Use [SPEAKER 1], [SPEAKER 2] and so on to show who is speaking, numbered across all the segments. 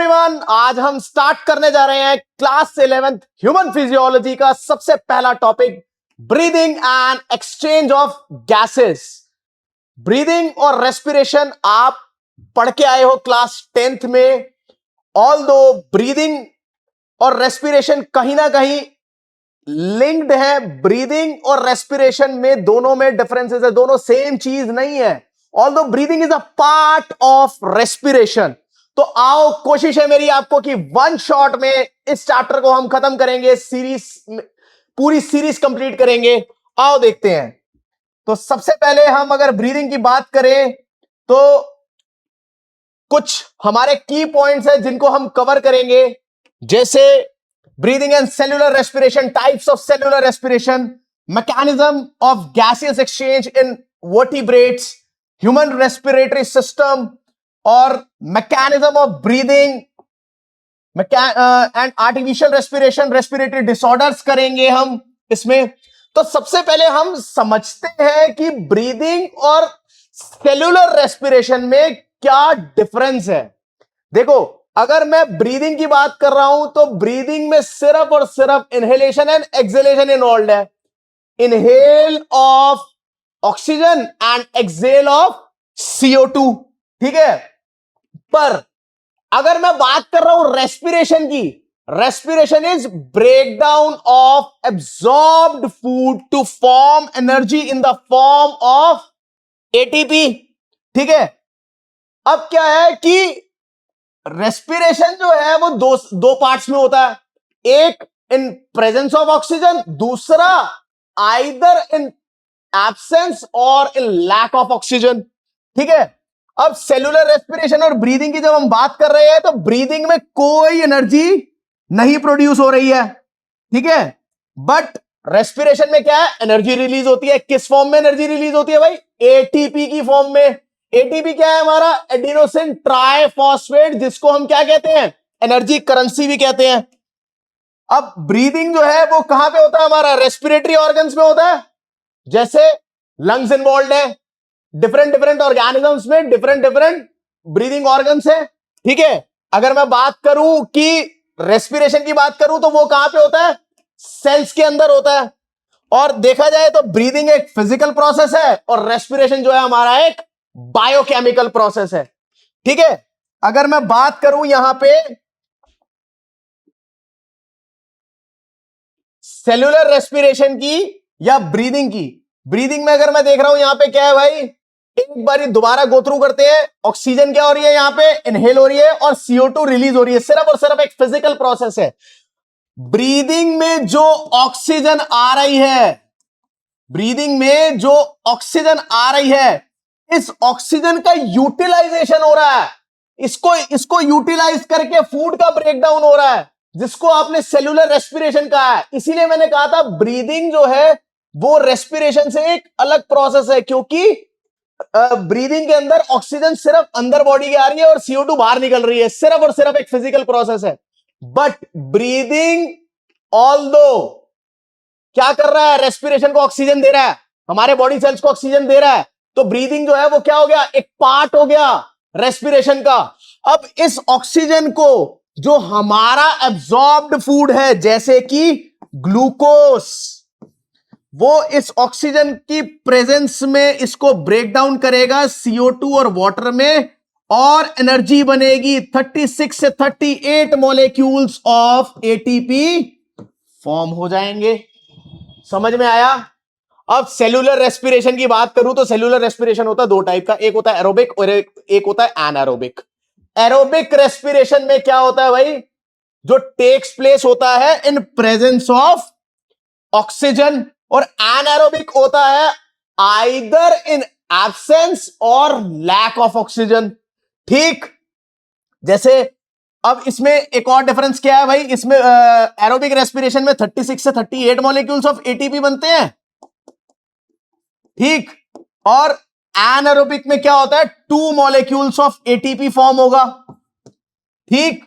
[SPEAKER 1] Everyone, आज हम start करने जा रहे हैं क्लास 11th ह्यूमन फिजियोलॉजी का सबसे पहला topic, breathing and exchange of gases. Breathing और रेस्पिरेशन आप पढ़ के आए हो क्लास 10th में। ऑल दो ब्रीदिंग और रेस्पिरेशन कहीं ना कहीं लिंक्ड है, ब्रीदिंग और रेस्पिरेशन में दोनों में डिफरेंसेस है, दोनों सेम चीज नहीं है। ऑल दो breathing is a part of respiration. तो आओ, कोशिश है मेरी आपको कि वन शॉट में इस चैप्टर को हम खत्म करेंगे, पूरी सीरीज कंप्लीट करेंगे। आओ देखते हैं। तो सबसे पहले हम अगर ब्रीदिंग की बात करें तो कुछ हमारे की पॉइंट्स हैं जिनको हम कवर करेंगे, जैसे breathing and cellular respiration, types of cellular respiration, mechanism of gaseous exchange in vertebrates, human respiratory system, और mechanism of breathing and artificial respiration, respiratory disorders करेंगे हम इसमें। तो सबसे पहले हम समझते हैं कि ब्रीदिंग और सेलुलर रेस्पिरेशन में क्या डिफरेंस है। देखो, अगर मैं ब्रीदिंग की बात कर रहा हूं तो ब्रीदिंग में सिर्फ और सिर्फ इनहेलेशन एंड एक्सहेलेशन इन्वॉल्व है। Inhale of oxygen and exhale of CO2, ठीक है। पर अगर मैं बात कर रहा हूं रेस्पिरेशन की, respiration is breakdown of absorbed food to form energy in the form of ATP, ठीक है। अब क्या है कि रेस्पिरेशन जो है वो दो पार्ट्स में होता है, एक इन प्रेजेंस ऑफ ऑक्सीजन, दूसरा आइदर इन एब्सेंस और इन लैक ऑफ ऑक्सीजन, ठीक है। अब सेलुलर रेस्पिरेशन और ब्रीदिंग की जब हम बात कर रहे हैं तो ब्रीदिंग में कोई एनर्जी नहीं प्रोड्यूस हो रही है, ठीक है। बट रेस्पिरेशन में क्या है, एनर्जी रिलीज होती है। किस फॉर्म में एनर्जी रिलीज होती है भाई? ATP की फॉर्म में। ATP क्या है हमारा? एडिनोसिन ट्राइफॉस्फेट, जिसको हम क्या कहते हैं? एनर्जी करेंसी भी कहते हैं। अब ब्रीदिंग जो है वो कहां पे होता है हमारा? रेस्पिरेटरी ऑर्गन्स में होता है, जैसे लंग्स इन्वॉल्व है, डिफरेंट डिफरेंट ऑर्गेनिजम्स में डिफरेंट डिफरेंट ब्रीदिंग ऑर्गन्स है, ठीक है। अगर मैं बात करूं कि रेस्पिरेशन की बात करूं तो वो कहां पे होता है? सेल्स के अंदर होता है। और देखा जाए तो ब्रीदिंग एक फिजिकल प्रोसेस है और रेस्पिरेशन जो है हमारा एक बायोकेमिकल प्रोसेस है, ठीक है। अगर मैं बात करूं यहां पे सेलुलर रेस्पिरेशन की या ब्रीदिंग की, ब्रीदिंग में अगर मैं देख रहा हूं यहां पे क्या है भाई, एक बार दोबारा गो थ्रू करते हैं। ऑक्सीजन क्या हो रही है यहां पे? इनहेल हो रही है और CO2 रिलीज हो रही है। सिर्फ और सिर्फ एक फिजिकल प्रोसेस है। ब्रीदिंग में जो ऑक्सीजन आ रही है, ब्रीदिंग में जो ऑक्सीजन आ रही है, इस ऑक्सीजन का यूटिलाइजेशन हो रहा है। इसको यूटिलाइज करके फूड का ब्रेकडाउन हो रहा है, जिसको आपने सेलुलर रेस्पिरेशन कहा है। इसीलिए मैंने कहा था ब्रीदिंग जो है वो रेस्पिरेशन से एक अलग प्रोसेस है, क्योंकि ब्रीदिंग के अंदर ऑक्सीजन सिर्फ अंदर बॉडी के आ रही है और CO2 बाहर निकल रही है। सिर्फ और सिर्फ एक फिजिकल प्रोसेस है। बट ब्रीदिंग ऑल्दो क्या कर रहा है? रेस्पिरेशन को ऑक्सीजन दे रहा है, हमारे बॉडी सेल्स को ऑक्सीजन दे रहा है। तो ब्रीदिंग जो है वो क्या हो गया? एक पार्ट हो गया रेस्पिरेशन का। अब इस ऑक्सीजन को जो हमारा एब्सॉर्ब्ड फूड है, जैसे कि ग्लूकोज, वो इस ऑक्सीजन की प्रेजेंस में इसको ब्रेक डाउन करेगा CO2 और वाटर में, और एनर्जी बनेगी। 36 से 38 मॉलिक्यूल्स ऑफ ATP फॉर्म हो जाएंगे। समझ में आया? अब सेलुलर रेस्पिरेशन की बात करूं तो सेलुलर रेस्पिरेशन होता है दो टाइप का, एक होता है एरोबिक और एक होता है एनारोबिक। एरोबिक रेस्पिरेशन में क्या होता है भाई? जो टेक्स प्लेस होता है इन प्रेजेंस ऑफ ऑक्सीजन, और एनारोबिक होता है आइदर इन एब्सेंस और लैक ऑफ ऑक्सीजन, ठीक। जैसे अब इसमें एक और डिफरेंस क्या है भाई? इसमें एरोबिक रेस्पिरेशन में 36 से 38 मॉलिक्यूल्स ऑफ ATP बनते हैं, ठीक। और एनारोबिक में क्या होता है? 2 मॉलिक्यूल्स ऑफ ATP फॉर्म होगा, ठीक।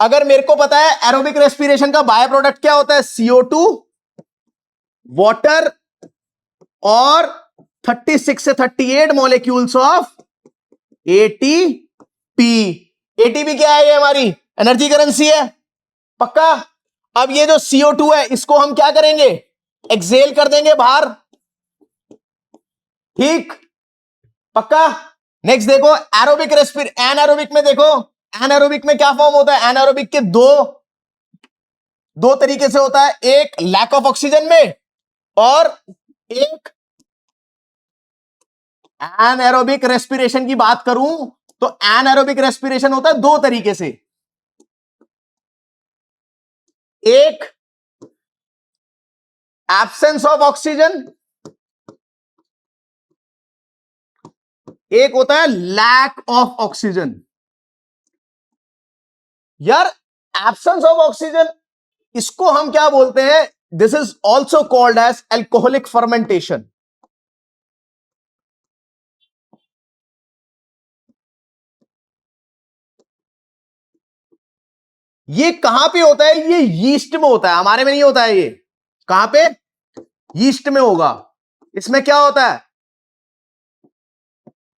[SPEAKER 1] अगर मेरे को पता है एरोबिक रेस्पिरेशन का बाय प्रोडक्ट क्या होता है? CO2, वाटर और 36 से 38 मॉलिक्यूल्स ऑफ ATP। एटीपी क्या है? ये हमारी एनर्जी करेंसी है, पक्का। अब ये जो CO2 है इसको हम क्या करेंगे? एक्सेल कर देंगे बाहर, ठीक, पक्का। नेक्स्ट देखो एरोबिक एनारोबिक में देखो, एनारोबिक में क्या फॉर्म होता है? एनारोबिक के दो तरीके से होता है, एक लैक ऑफ ऑक्सीजन में और एक एनारोबिक रेस्पिरेशन की बात करूं तो एनारोबिक रेस्पिरेशन होता है दो तरीके से, एक एब्सेंस ऑफ ऑक्सीजन, एक होता है लैक ऑफ ऑक्सीजन। यार एब्सेंस ऑफ ऑक्सीजन इसको हम क्या बोलते हैं? This is also called as alcoholic fermentation. ये कहां पे होता है? ये यीस्ट में होता है, हमारे में नहीं होता है। ये कहां पे? यीस्ट में होगा। इसमें क्या होता है?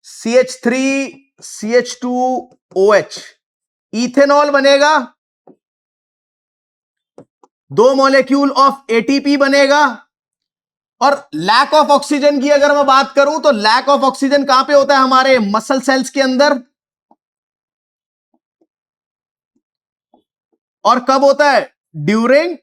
[SPEAKER 1] CH3 CH2OH, इथेनॉल बनेगा, 2 मॉलिक्यूल ऑफ ATP बनेगा। और लैक ऑफ ऑक्सीजन की अगर मैं बात करूं तो लैक ऑफ ऑक्सीजन कहां पे होता है? हमारे मसल सेल्स के अंदर। और कब होता है? ड्यूरिंग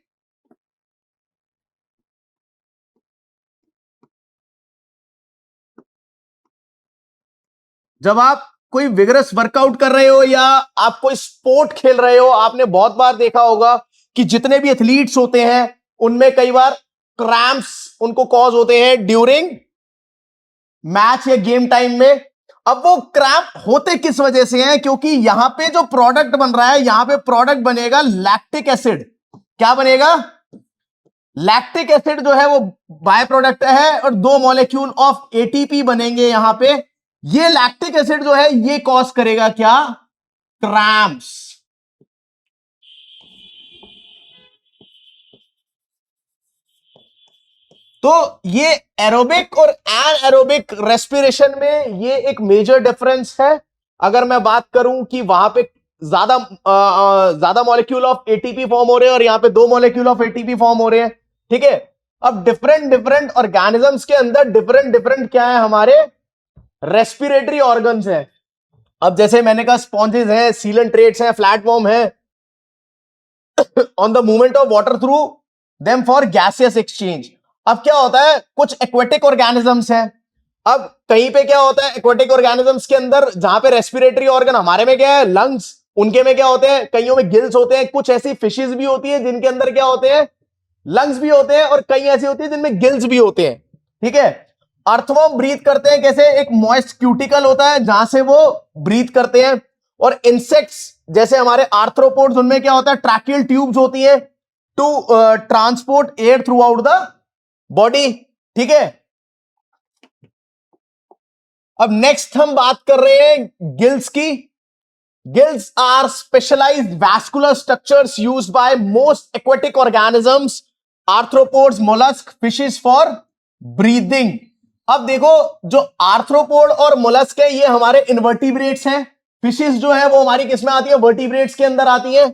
[SPEAKER 1] जब आप कोई विगरस वर्कआउट कर रहे हो या आप कोई स्पोर्ट खेल रहे हो। आपने बहुत बार देखा होगा कि जितने भी एथलीट्स होते हैं उनमें कई बार क्रैम्प्स उनको कॉज होते हैं ड्यूरिंग मैच या गेम टाइम में। अब वो क्रैम्प होते किस वजह से हैं? क्योंकि यहां पे जो प्रोडक्ट बन रहा है, यहां पे प्रोडक्ट बनेगा लैक्टिक एसिड। क्या बनेगा? लैक्टिक एसिड जो है वो बाय प्रोडक्ट है और 2 मॉलिक्यूल ऑफ ATP बनेंगे यहां पे। ये लैक्टिक एसिड जो है ये कॉज करेगा क्या? क्रैम्प्स। तो ये एरोबिक और एनारोबिक रेस्पिरेशन में ये एक मेजर डिफरेंस है। अगर मैं बात करूं कि वहां पे ज्यादा मॉलिक्यूल ऑफ ATP फॉर्म हो रहे हैं और यहां पे 2 मॉलिक्यूल ऑफ ATP फॉर्म हो रहे हैं, ठीक है। अब डिफरेंट डिफरेंट ऑर्गेनिजम्स के अंदर डिफरेंट डिफरेंट क्या है? हमारे रेस्पिरेटरी ऑर्गन्स हैं। अब जैसे मैंने कहा स्पॉन्जेस हैं, सीलेंट्रेट्स हैं, फ्लैटफॉर्म है, on the movement of water through them for gaseous exchange. अब क्या होता है? कुछ एक्वेटिक ऑर्गेनिजम्स हैं। अब कहीं पे क्या होता है एक्वेटिक ऑर्गेनिजम्स के अंदर? जहां पे रेस्पिरेटरी ऑर्गन हमारे में क्या है? लंग्स, उनके में क्या होते हैं? कईयों में गिल्स होते हैं। कुछ ऐसी फिशेस भी होती है जिनके अंदर क्या होते हैं? लंग्स भी होते हैं और कई ऐसी होती है जिनमें गिल्स भी होते हैं, ठीक है। अर्थवर्म ब्रीथ करते हैं कैसे? एक मॉइस्ट क्यूटिकल होता है जहां से वो ब्रीथ करते हैं। और इंसेक्ट्स जैसे हमारे आर्थ्रोपोड्स, उनमें क्या होता है? ट्रैकियल ट्यूब्स होती है to transport air throughout the body, ठीक है। अब नेक्स्ट हम बात कर रहे हैं गिल्स की। Gills are specialised vascular structures used by most aquatic organisms, arthropods, molluscs, fishes for breathing. अब देखो जो आर्थ्रोपोड और मोलस्क है ये हमारे इनवर्टिब्रेट्स हैं। फिशेस जो है वो हमारी किसमें आती है? वर्टिब्रेट्स के अंदर आती है,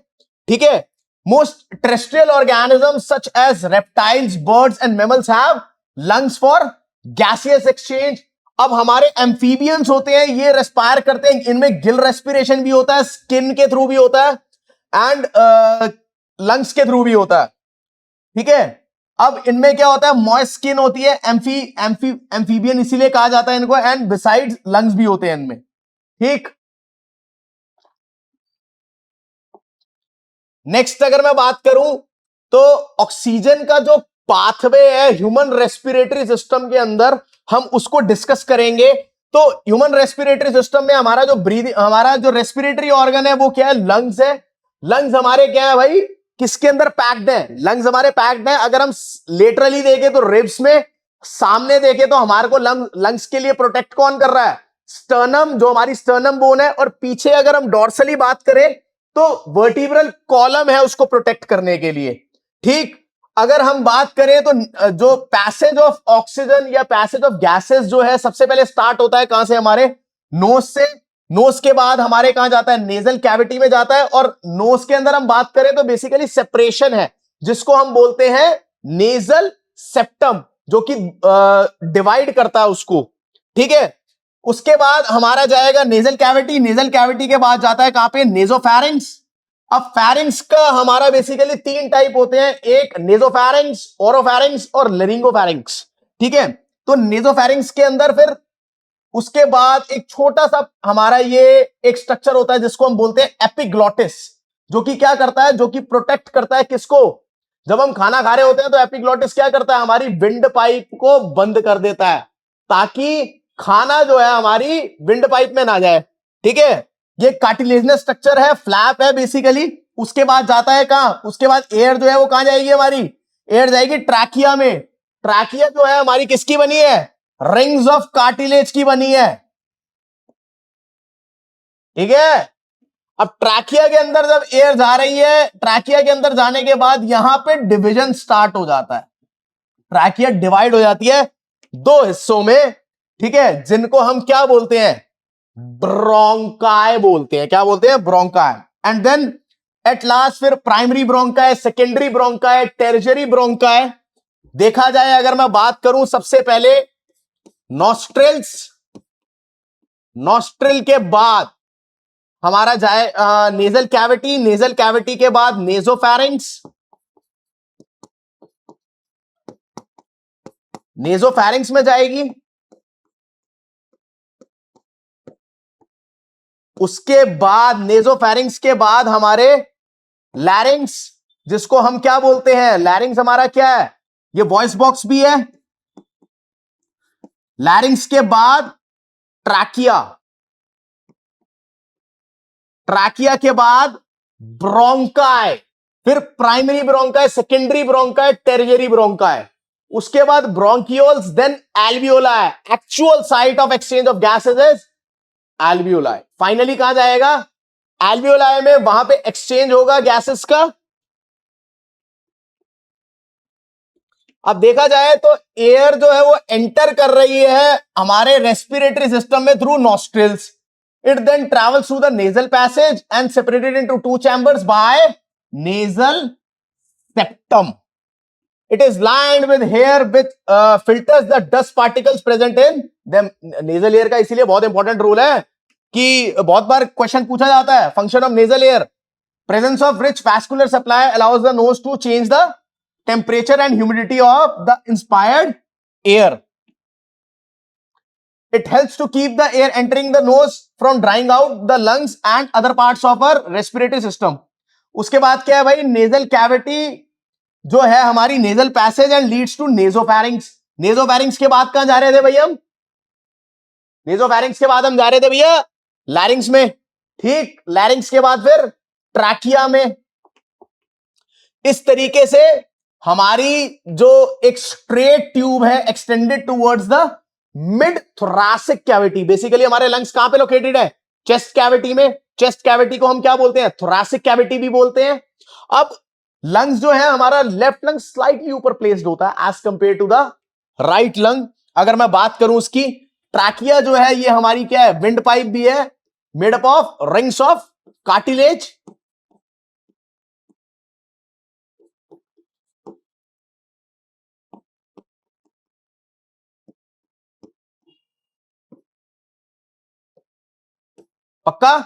[SPEAKER 1] ठीक है। Most terrestrial organisms such as reptiles, birds and mammals have lungs for gaseous exchange. अब हमारे एम्फीबियंस होते हैं, ये रेस्पायर करते हैं, इनमें गिल रेस्पिरेशन भी होता है, स्किन के थ्रू भी होता है एंड लंग्स के थ्रू भी होता है, ठीक है। अब इनमें क्या होता है? मॉइस्ट स्किन होती है, एम्फीबियन इसीलिए कहा जाता है इनको, एंड बिसाइड्स लंग्स भी होते हैं इनमें, ठीक। नेक्स्ट अगर मैं बात करूं तो ऑक्सीजन का जो पाथवे है ह्यूमन रेस्पिरेटरी सिस्टम के अंदर, हम उसको डिस्कस करेंगे। तो ह्यूमन रेस्पिरेटरी सिस्टम में हमारा जो रेस्पिरेटरी ऑर्गन है वो क्या है? लंग्स है। लंग्स हमारे क्या है भाई? किसके अंदर पैक्ड है? लंग्स हमारे पैक्ड है। अगर हम लेटरली देखें तो रिब्स में, सामने देखें तो हमारे को लंग्स के लिए प्रोटेक्ट कौन कर रहा है? स्टर्नम, जो हमारी स्टर्नम बोन है। और पीछे अगर हम डॉर्सली बात करें तो वर्टिब्रल कॉलम है उसको प्रोटेक्ट करने के लिए, ठीक। अगर हम बात करें तो जो पैसेज ऑफ ऑक्सीजन या पैसेज ऑफ गैसेस जो है सबसे पहले स्टार्ट होता है कहां से? हमारे नोज से। नोज के बाद हमारे कहां जाता है, नेजल कैविटी में जाता है। और नोज के अंदर हम बात करें तो बेसिकली सेपरेशन है, जिसको हम बोलते हैं नेजल सेप्टम, जो कि डिवाइड करता है उसको, ठीक है। उसके बाद हमारा जाएगा नेजल कैविटी, नेजल कैविटी के बाद जाता है कहां पे, नेजोफैरिंक्स। अब फैरिंक्स का हमारा बेसिकली 3 टाइप होते हैं, एक नेजोफैरिंक्स, ओरोफैरिंक्स और लरिंगोफैरिंक्स, ठीक है। तो नेजोफैरिंक्स के अंदर फिर उसके बाद एक छोटा सा हमारा ये एक स्ट्रक्चर होता है जिसको हम बोलते हैं एपिग्लॉटिस, जो कि क्या करता है, जो कि प्रोटेक्ट करता है किसको, जब हम खाना खा रहे होते हैं तो एपिग्लॉटिस क्या करता है, हमारी विंड पाइप को बंद कर देता है, ताकि खाना जो है हमारी विंड पाइप में ना जाए, ठीक है। ये कार्टिलेजिनस स्ट्रक्चर है, फ्लैप है बेसिकली। उसके बाद जाता है कहां, उसके बाद एयर जो है वो कहां जाएगी, हमारी एयर जाएगी ट्रैकिया में। ट्रैकिया जो है हमारी किसकी बनी है, रिंग्स ऑफ कार्टिलेज की बनी है, ठीक है। अब ट्रैकिया के अंदर जब एयर जा रही है, ट्रैकिया के अंदर जाने के बाद यहां पे डिवीजन स्टार्ट हो जाता है, ट्रैकिया डिवाइड हो जाती है 2 हिस्सों में, ठीक है, जिनको हम क्या बोलते हैं, ब्रोंकाई बोलते हैं। क्या बोलते हैं, bronchi. And then at last फिर primary bronchi, secondary bronchi, tertiary bronchi. देखा जाए अगर मैं बात करूं, सबसे पहले नॉस्ट्रिल्स, नॉस्ट्रिल के बाद हमारा जाए नेजल कैविटी, नेजल कैविटी के बाद नेजोफैरिंक्स, नेजोफैरिंक्स में जाएगी। उसके बाद नेजोफैरिंक्स के बाद हमारे लैरिंग्स, जिसको हम क्या बोलते हैं, लैरिंग्स हमारा क्या है, ये वॉइस बॉक्स भी है। लैरिंग्स के बाद ट्रैकिया, ट्रैकिया के बाद ब्रोंकाई, फिर primary bronchi, secondary bronchi, tertiary bronchi. उसके बाद bronchioles, then alveoli. Actual site of exchange of gases is alveoli. Finally कहां जाएगा, एल्वियोलाई में, वहां पे एक्सचेंज होगा गैसेस का। अब देखा जाए तो एयर जो है वो एंटर कर रही है हमारे रेस्पिरेटरी सिस्टम में through nostrils. It then travels through the nasal passage and separated into 2 chambers by nasal septum. It is lined with hair which filters the dust particles present in them. Nasal air का इसीलिए बहुत important role है कि बहुत बार question पूछा जाता है, function of nasal air, presence of rich vascular supply allows the nose to change the temperature and humidity of the inspired air. It helps to keep the air entering the nose from drying out the lungs and other parts of our respiratory system. उसके बाद क्या है भाई, nasal cavity जो है हमारी nasal passage and leads to nasopharynx. Nasopharynx के बाद कहां जा रहे थे भैया हम, नेजोफैरिंक्स के बाद हम जा रहे थे भैया लैरिंग्स में, ठीक. लैरिंग्स के बाद फिर ट्रैकिया में. इस तरीके से हमारी जो एक स्ट्रेट ट्यूब है extended towards the mid thoracic cavity. Basically हमारे लंग्स कहां पे लोकेटेड है, चेस्ट कैविटी में. चेस्ट कैविटी को हम क्या बोलते हैं, थोरैसिक कैविटी भी बोलते हैं. अब लंग्स जो है हमारा लेफ्ट लंग स्लाइटली ऊपर प्लेस्ड होता है as compare to the right lung. अगर मैं बात करूं उसकी, ट्रैकिया जो है ये हमारी क्या है, विंड पाइप भी है, made up of rings of cartilage. पक्का.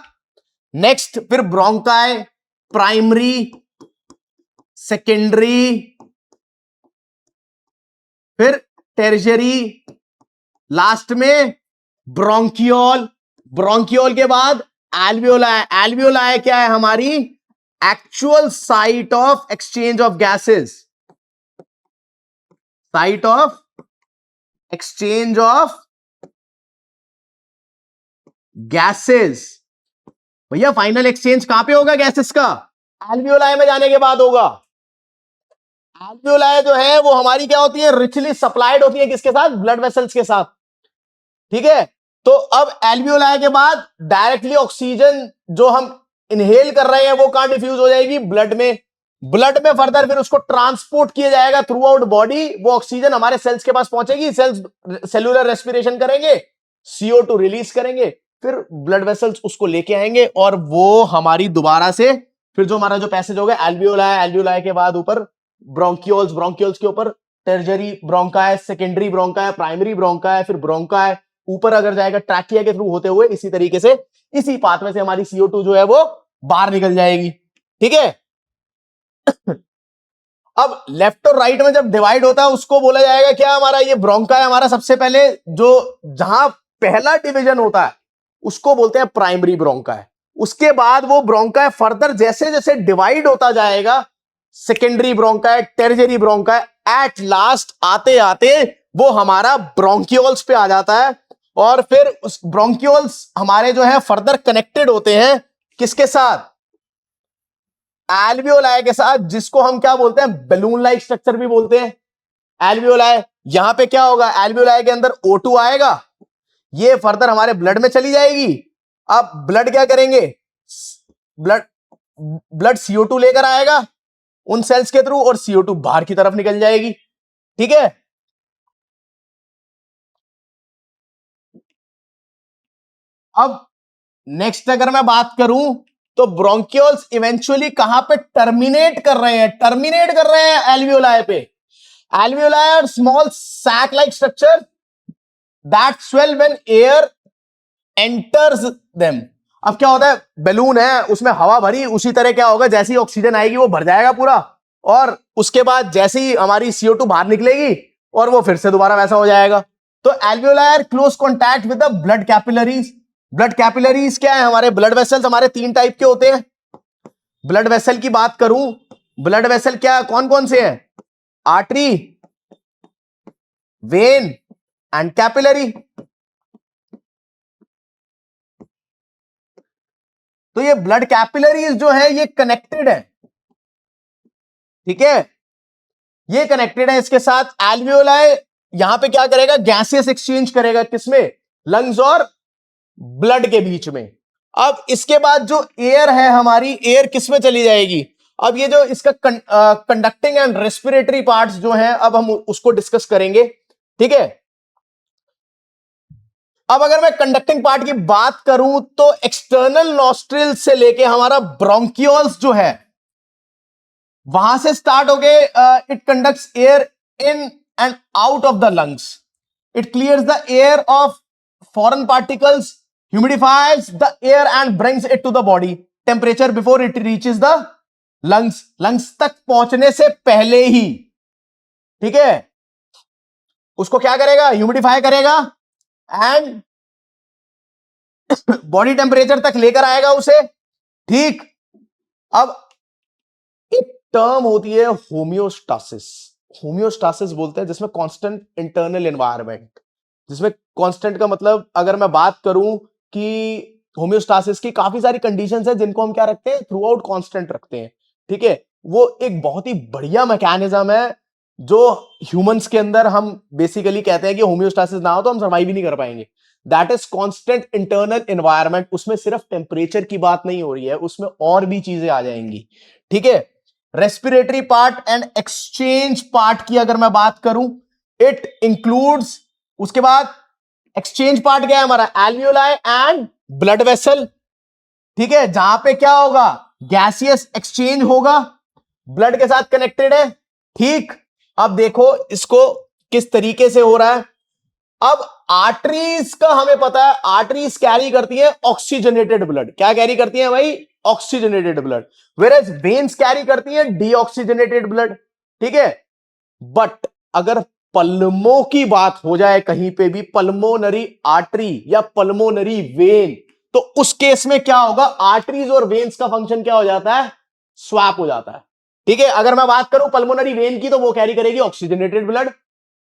[SPEAKER 1] नेक्स्ट फिर ब्रोंकाई, प्राइमरी, सेकेंडरी, फिर टेरिशरी, लास्ट में ब्रोंकियोल. ब्रोंकियोल के बाद एल्वियोलाई. एल्वियोलाई क्या है, हमारी actual site of exchange of gases, site of exchange of gases. भैया फाइनल एक्सचेंज कहां पे होगा गैसेस का, एल्वियोलाई में जाने के बाद होगा. एल्वियोलाई जो है वो हमारी क्या होती है, रिचली सप्लाइड होती है किसके साथ, ब्लड वेसल्स के साथ, ठीक है. तो अब एल्वियोलाई के बाद डायरेक्टली ऑक्सीजन जो हम इनहेल कर रहे हैं वो कहां डिफ्यूज हो जाएगी, ब्लड में. ब्लड में फर्दर फिर उसको ट्रांसपोर्ट किया जाएगा थ्रू आउट बॉडी. वो ऑक्सीजन हमारे सेल्स के पास पहुंचेगी, सेल्स सेलुलर रेस्पिरेशन करेंगे, CO2 रिलीज करेंगे. फिर ब्लड वेसल्स उसको लेके आएंगे और वो हमारी दोबारा से फिर जो हमारा जो पैसेज होगा एल्वियोलाई, एल्वियोलाई के बाद ऊपर ब्रोंकियोल्स, ब्रोंकियोल्स के ऊपर टर्जरी bronchi, secondary bronchi, primary bronchi, फिर ब्रोंकाई, ऊपर अगर जाएगा ट्रैकिया के थ्रू होते हुए, इसी तरीके से इसी पाथवे से हमारी CO2 जो है वो बाहर निकल जाएगी। ठीक है। अब लेफ्ट और राइट में जब डिवाइड होता है उसको बोला जाएगा क्या, हमारा ये ब्रोंकाई हमारा सबसे पहले जो जहां पहला डिवीजन होता है उसको बोलते हैं प्राइमरी ब्रोंकाई। उसके बाद वो ब्रोंकाई फर्दर जैसे जैसे डिवाइड होता जाएगा, secondary bronchi, tertiary bronchi, at last आते आते वो हमारा ब्रोंकियोल्स पे आ जाता है। और फिर उस ब्रोंकियोल्स हमारे जो है फर्दर कनेक्टेड होते हैं किसके साथ, एल्वियोलाई के साथ, जिसको हम क्या बोलते हैं, बैलून लाइक स्ट्रक्चर भी बोलते हैं। एल्वियोलाई, यहां पे क्या होगा, एल्वियोलाई के अंदर O2 आएगा, ये फर्दर हमारे ब्लड में चली जाएगी। अब ब्लड क्या करेंगे, ब्लड CO2 लेकर आएगा उन सेल्स के थ्रू और CO2 बाहर की तरफ निकल जाएगी। ठीक है। अब नेक्स्ट अगर मैं बात करूं तो ब्रोंकियोल्स इवेंचुअली कहां पे टर्मिनेट कर रहे हैं, एल्वियोलाई पे। Alveoli are small sac like structure that swell when air enters them. अब क्या होता है, बैलून है उसमें हवा भरी, उसी तरह क्या होगा, जैसे ही ऑक्सीजन आएगी वो भर जाएगा पूरा, और उसके बाद जैसे ही हमारी CO2 बाहर निकलेगी और वो फिर से दोबारा वैसा हो जाएगा। तो alveoli are close contact with the blood capillaries. Blood capillaries क्या है, हमारे ब्लड वेसल्स हमारे 3 टाइप के होते हैं। ब्लड वेसल की बात करूं, ब्लड वेसल क्या कौन कौन से हैं, आर्टरी, वेन एंड कैपिलरी। तो ये ब्लड कैपिलरीज जो है ये कनेक्टेड है। ठीक है, ये कनेक्टेड है इसके साथ। एल्वियोलाई यहां पे क्या करेगा, गैसियस एक्सचेंज करेगा, किसमें, लंग्स और ब्लड के बीच में। अब इसके बाद जो एयर है हमारी, एयर किस में चली जाएगी, अब ये जो इसका कंडक्टिंग एंड रेस्पिरेटरी पार्ट्स जो हैं, अब हम उसको डिस्कस करेंगे। ठीक है। अब अगर मैं कंडक्टिंग पार्ट की बात करूं तो एक्सटर्नल नॉस्ट्रिल से लेके हमारा ब्रोंकियोल्स जो है वहां से स्टार्ट हो गए, it conducts air in and out of the lungs, it clears the air of foreign particles, humidifies the air and brings it to the body temperature before it reaches the lungs. Lungs तक पहुंचने से पहले ही, ठीक है, उसको क्या करेगा, humidify करेगा एंड बॉडी टेम्परेचर तक लेकर आएगा उसे। ठीक। अब एक टर्म होती है होम्योस्टासिस, होम्योस्टासिस बोलते हैं, जिसमें कांस्टेंट इंटरनल एनवायरनमेंट, जिसमें कांस्टेंट का मतलब अगर मैं बात करूं कि होम्योस्टासिस की काफी सारी कंडीशंस है जिनको हम क्या रखते हैं, थ्रू आउट कांस्टेंट रखते हैं। ठीक है, वो एक बहुत ही बढ़िया मैकेनिज्म है जो ह्यूमंस के अंदर हम बेसिकली कहते हैं कि होम्योस्टासिस ना हो तो हम सर्वाइव ही नहीं कर पाएंगे। That is constant internal environment. उसमें सिर्फ टेम्परेचर की बात नहीं हो रही है, उसमें और भी चीजें आ जाएंगी। ठीक है। Respiratory part and exchange part की अगर मैं बात करूं, इट इंक्लूड्स, उसके बाद एक्सचेंज पार्ट क्या है हमारा, एल्वियोलाई एंड ब्लड वेसल। ठीक है, जहां पे क्या होगा, गैसियस एक्सचेंज होगा, ब्लड के साथ कनेक्टेड है। ठीक। अब देखो इसको किस तरीके से हो रहा है। अब आर्टरीज का हमें पता है, आर्टरीज कैरी करती है ऑक्सीजनेटेड ब्लड। क्या कैरी करती है भाई, oxygenated blood. Whereas veins carry करती है डीऑक्सीजनेटेड ब्लड। ठीक है। बट अगर पल्मो की बात हो जाए कहीं पे भी, पल्मोनरी आर्टरी या पल्मोनरी वेन, तो उस केस में क्या होगा, आर्टरीज और वेन्स का फंक्शन क्या हो जाता है, स्वैप हो जाता है। ठीक है। अगर मैं बात करूं पल्मोनरी वेन की तो वो कैरी करेगी ऑक्सीजनेटेड ब्लड।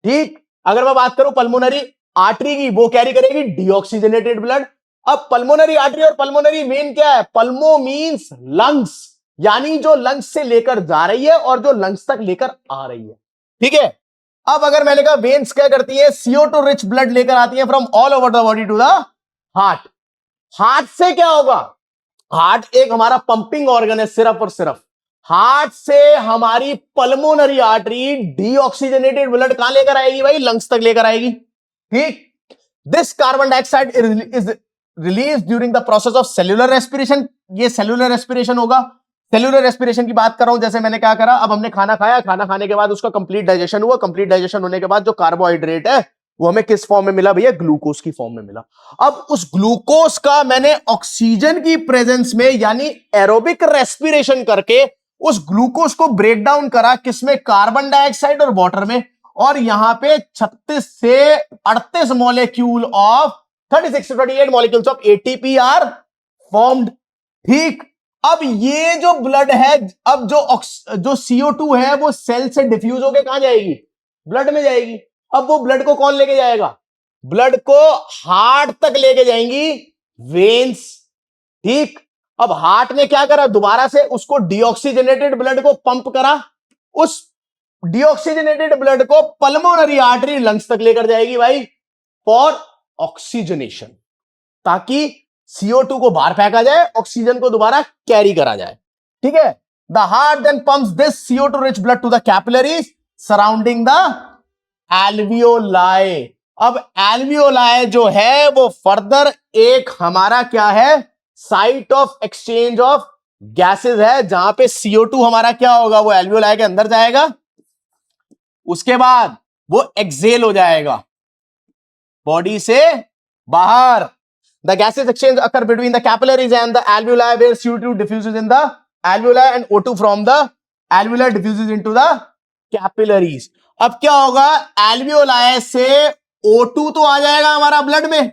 [SPEAKER 1] ठीक। अगर मैं बात करूं पल्मोनरी आर्टरी की, वो कैरी करेगी डीऑक्सीजनेटेड ब्लड। अब पल्मोनरी आर्टरी और पल्मोनरी वेन क्या है, पल्मो मींस लंग्स, यानी जो लंग्स से लेकर जा रही है और जो लंग्स तक लेकर आ रही है। ठीक है। अब अगर मैंने कहा वेन्स क्या करती है, CO2 रिच ब्लड लेकर आती है from all over the body to the heart. Heart से क्या होगा, हार्ट एक हमारा पंपिंग ऑर्गन है सिर्फ और सिर्फ। हार्ट से हमारी पल्मोनरी आर्टरी डीऑक्सीजनेटेड ब्लड कहां लेकर आएगी भाई, लंग्स तक लेकर आएगी। ठीक। This carbon dioxide is release during the process of cellular respiration, ये सेल्यूलर रेस्पिरेशन होगा। सेल्यूलर रेस्पिरेशन की बात कर रहा हूं, जैसे मैंने क्या करा, अब हमने खाना खाया, खाना खाने के बाद उसका कंप्लीट डाइजेशन हुआ, कंप्लीट डाइजेशन होने के बाद जो कार्बोहाइड्रेट है वो हमें किस फॉर्म में मिला भैया, ग्लूकोज की फॉर्म में मिला। अब उस ग्लूकोज का मैंने ऑक्सीजन की प्रेजेंस में यानी एरोबिक रेस्पिरेशन करके उस ग्लूकोज को ब्रेक डाउन करा, किसमें, कार्बन डाइऑक्साइड और वाटर में, और यहां पे 36 से 38 molecule of 36 to 28 molecules of ATP are formed. ठीक, अब ये जो ब्लड है, अब जो CO2 है वो सेल से डिफ्यूज होके कहां जाएगी, ब्लड में जाएगी। अब वो ब्लड को कौन लेके जाएगा, ब्लड को हार्ट तक लेके जाएंगी वेन्स। ठीक, अब हार्ट ने क्या करा, दोबारा से उसको डीऑक्सीजनेटेड ब्लड को पंप करा, उस डीऑक्सीजनेटेड ब्लड को पल्मोनरी आर्टरी लंग्स तक लेकर जाएगी भाई, फॉर ऑक्सीजनेशन, ताकि CO2 को बाहर फेंका जाए, ऑक्सीजन को दोबारा कैरी करा जाए। ठीक है, the heart then pumps this CO2 rich blood to the capillaries surrounding the alveoli. अब एल्वियोलाई जो है वो फर्दर एक हमारा क्या है, site of exchange of gases है, जहां पे CO2 हमारा क्या होगा, वो एल्वियोलाई के अंदर जाएगा, उसके बाद वो एक्सेल हो जाएगा बॉडी से बाहर। The gases exchange occur between the capillaries and the alveoli, where CO2 diffuses in the alveoli and O2 from the alveoli diffuses into the capillaries. अब क्या होगा, alveoli से O2 तो आ जाएगा हमारा ब्लड में,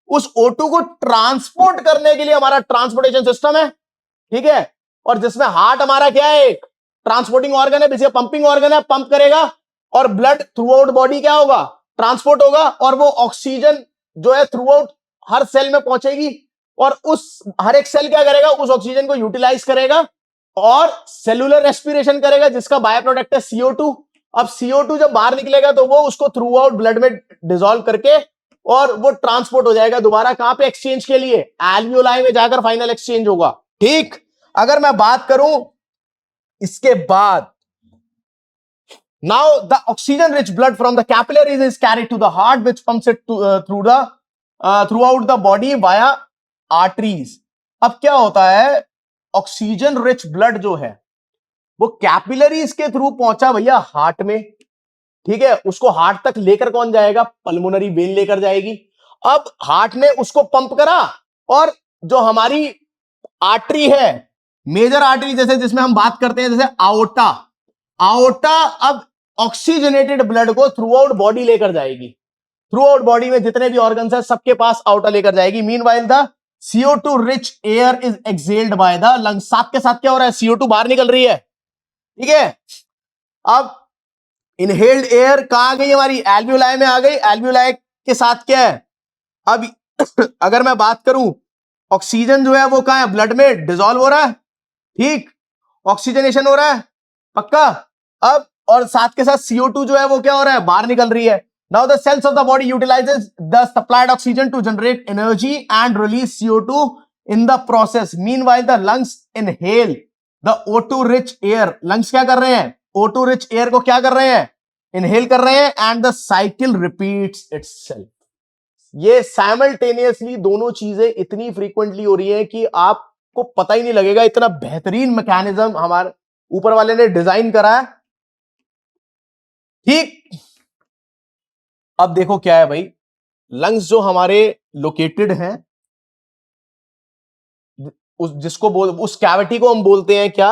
[SPEAKER 1] उस O2 को ट्रांसपोर्ट करने के लिए हमारा ट्रांसपोर्टेशन सिस्टम है। ठीक है, और जिसमें हार्ट हमारा क्या है, एक ट्रांसपोर्टिंग ऑर्गन है, बेसिकली पंपिंग ऑर्गन है, पंप करेगा और ब्लड थ्रू आउट बॉडी क्या होगा, ट्रांसपोर्ट होगा, और वो ऑक्सीजन जो है थ्रू आउट हर सेल में पहुंचेगी, और उस हर एक सेल क्या करेगा, उस ऑक्सीजन को यूटिलाइज करेगा और सेलुलर रेस्पिरेशन करेगा, जिसका बाय प्रोडक्ट है CO2। अब CO2 जब बाहर निकलेगा तो वो उसको थ्रू आउट ब्लड में डिसॉल्व करके और वो ट्रांसपोर्ट हो जाएगा दोबारा कहां पे, एक्सचेंज के लिए एल्वियोलाई में जाकर फाइनल एक्सचेंज होगा। ठीक, अगर मैं बात करूं इसके बाद, now the oxygen rich blood from the capillaries is carried to the heart which pumps it throughout the body via arteries. अब क्या होता है, ऑक्सीजन रिच ब्लड जो है वो कैपिलरीज के थ्रू पहुंचा भैया हार्ट में। ठीक है, उसको हार्ट तक लेकर कौन जाएगा, पल्मोनरी वेन लेकर जाएगी। अब हार्ट ने उसको पंप करा, और जो हमारी आर्टरी है, मेजर आर्टरी जैसे जिसमें हम बात करते हैं, जैसे आओटा, आओटा अब ऑक्सीजनेटेड ब्लड को थ्रू आउट बॉडी लेकर जाएगी, थ्रू आउट बॉडी में जितने भी ऑर्गन्स है सबके पास आउटा लेकर जाएगी। Meanwhile the CO2 rich air is excelled by the lungs. साथ के साथ क्या हो रहा है, CO2 बाहर निकल रही है। ठीक है, अब इनहेल्ड एयर कहां आ गई, हमारी एल्वियोलाई में आ गई, एल्वियोलाई के साथ क्या है, अब अगर मैं बात करूं, ऑक्सीजन जो है वो कहां है, ब्लड में डिसॉल्व हो रहा है। ठीक, ऑक्सीजनेशन हो रहा है पक्का। अब और साथ के साथ CO2 जो है वो क्या हो रहा है, बाहर निकल रही है। Now the cells of the body utilizes the supplied oxygen to generate energy and release CO2 in the process. Meanwhile, the lungs inhale the O2 rich air. Lungs क्या कर रहे हैं, O2 rich air को क्या कर रहे हैं, inhale कर रहे हैं, and the cycle repeats itself. ये simultaneously दोनों चीजें इतनी frequently हो रही है कि आपको पता ही नहीं लगेगा, इतना बेहतरीन मैकेनिज्म हमारे ऊपर वाले ने डिजाइन करा है। ठीक, अब देखो क्या है भाई, लंग्स जो हमारे लोकेटेड हैं, उस कैविटी को हम बोलते हैं क्या,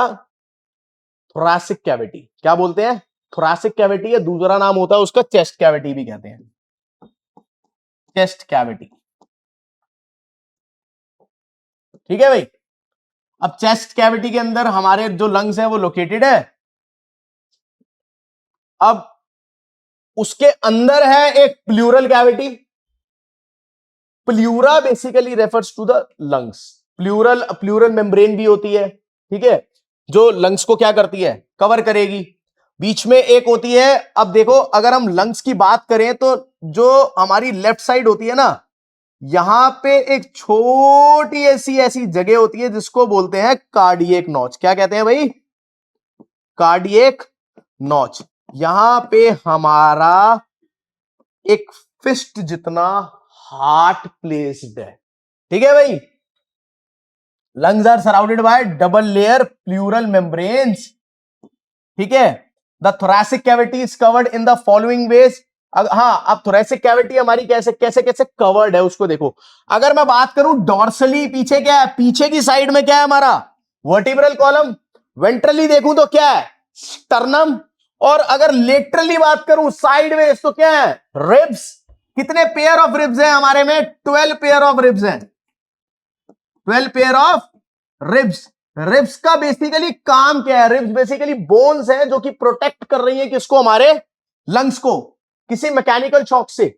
[SPEAKER 1] थोरैसिक कैविटी। क्या बोलते हैं, थोरैसिक कैविटी, या दूसरा नाम होता है उसका चेस्ट कैविटी भी कहते हैं, चेस्ट कैविटी। ठीक है भाई, अब चेस्ट कैविटी के अंदर हमारे जो लंग्स हैं वो लोकेटेड है। अब उसके अंदर है एक pleural cavity. Pleura basically refers to the lungs, pleural membrane भी होती है। ठीक है, जो लंग्स को क्या करती है, कवर करेगी। बीच में एक होती है, अब देखो अगर हम लंग्स की बात करें तो जो हमारी लेफ्ट साइड होती है ना, यहां पे एक छोटी ऐसी जगह होती है जिसको बोलते हैं कार्डियक नॉच। क्या कहते हैं भाई, कार्डियक नॉच। यहां पे हमारा एक फिस्ट जितना हार्ट प्लेस्ड है। ठीक है भाई। Lungs are surrounded by double layer pleural membranes, ठीक है। The thoracic cavity is covered in the following ways. हाँ, अब थोरैसिक कैविटी हमारी कैसे कैसे कैसे कवर्ड है उसको देखो। अगर मैं बात करूं डॉर्सली, पीछे क्या है, पीछे की साइड में क्या है हमारा वर्टिब्रल कॉलम। वेंट्रली देखूं तो क्या है स्टर्नम। और अगर लेटरली बात करूं साइडवेज तो क्या है रिब्स। कितने पेयर ऑफ रिब्स हैं हमारे में, 12 पेयर ऑफ रिब्स हैं, 12 पेयर ऑफ रिब्स। रिब्स का बेसिकली काम क्या है, रिब्स बेसिकली बोन्स हैं जो कि प्रोटेक्ट कर रही है किसको, हमारे लंग्स को किसी मैकेनिकल शॉक से।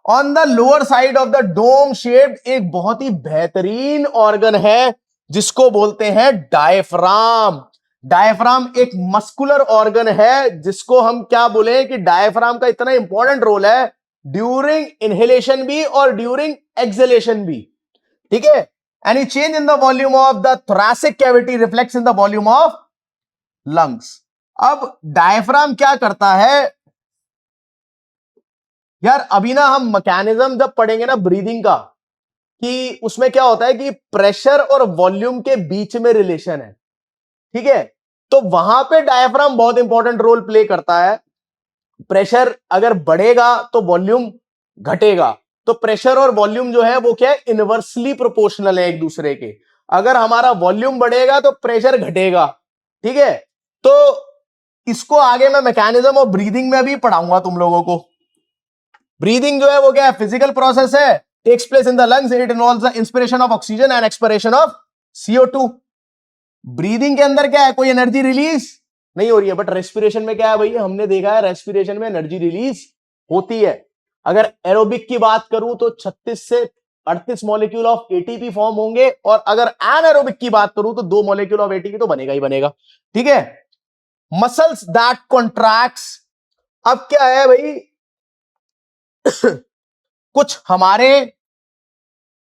[SPEAKER 1] On the lower side of the dome shaped एक बहुत ही बेहतरीन ऑर्गन है जिसको बोलते हैं डायफ्राम। डायफ्राम एक मस्कुलर ऑर्गन है जिसको हम क्या बोले कि डायफ्राम का इतना इंपॉर्टेंट रोल है ड्यूरिंग इनहेलेशन भी और ड्यूरिंग एक्सहेलेशन भी, ठीक है। Any change in the volume of the thoracic cavity reflects in the volume of lungs. अब डायफ्राम क्या करता है यार, अभी ना हम मैकेनिज्म जब पढ़ेंगे ना ब्रीदिंग का, कि उसमें क्या होता है कि प्रेशर और वॉल्यूम के बीच में रिलेशन है, ठीक है। तो वहां पे डायफ्राम बहुत इंपॉर्टेंट रोल प्ले करता है। प्रेशर अगर बढ़ेगा तो वॉल्यूम घटेगा, तो प्रेशर और वॉल्यूम जो है वो क्या है इनवर्सली प्रोपोर्शनल है एक दूसरे के। अगर हमारा वॉल्यूम बढ़ेगा तो प्रेशर घटेगा, ठीक है। तो इसको आगे मैं मैकेनिज्म और ब्रीदिंग में भी पढ़ाऊंगा तुम लोगों को। ब्रीदिंग जो है वो क्या है फिजिकल प्रोसेस है, takes place in the lungs, it involves the inspiration of oxygen and expiration of CO2। Breathing के अंदर क्या है, कोई एनर्जी रिलीज नहीं हो रही है, बट रेस्पिरेशन में क्या है भैया, हमने देखा है रेस्पिरेशन में एनर्जी रिलीज होती है। अगर एरोबिक की बात करूं तो 36 से 38 मॉलिक्यूल ऑफ ATP फॉर्म होंगे, और अगर एनारोबिक की बात करूं तो 2 मॉलिक्यूल ऑफ ATP तो बनेगा ही बनेगा, ठीक है। मसल्स दैट कॉन्ट्रैक्ट्स, अब क्या है भाई कुछ हमारे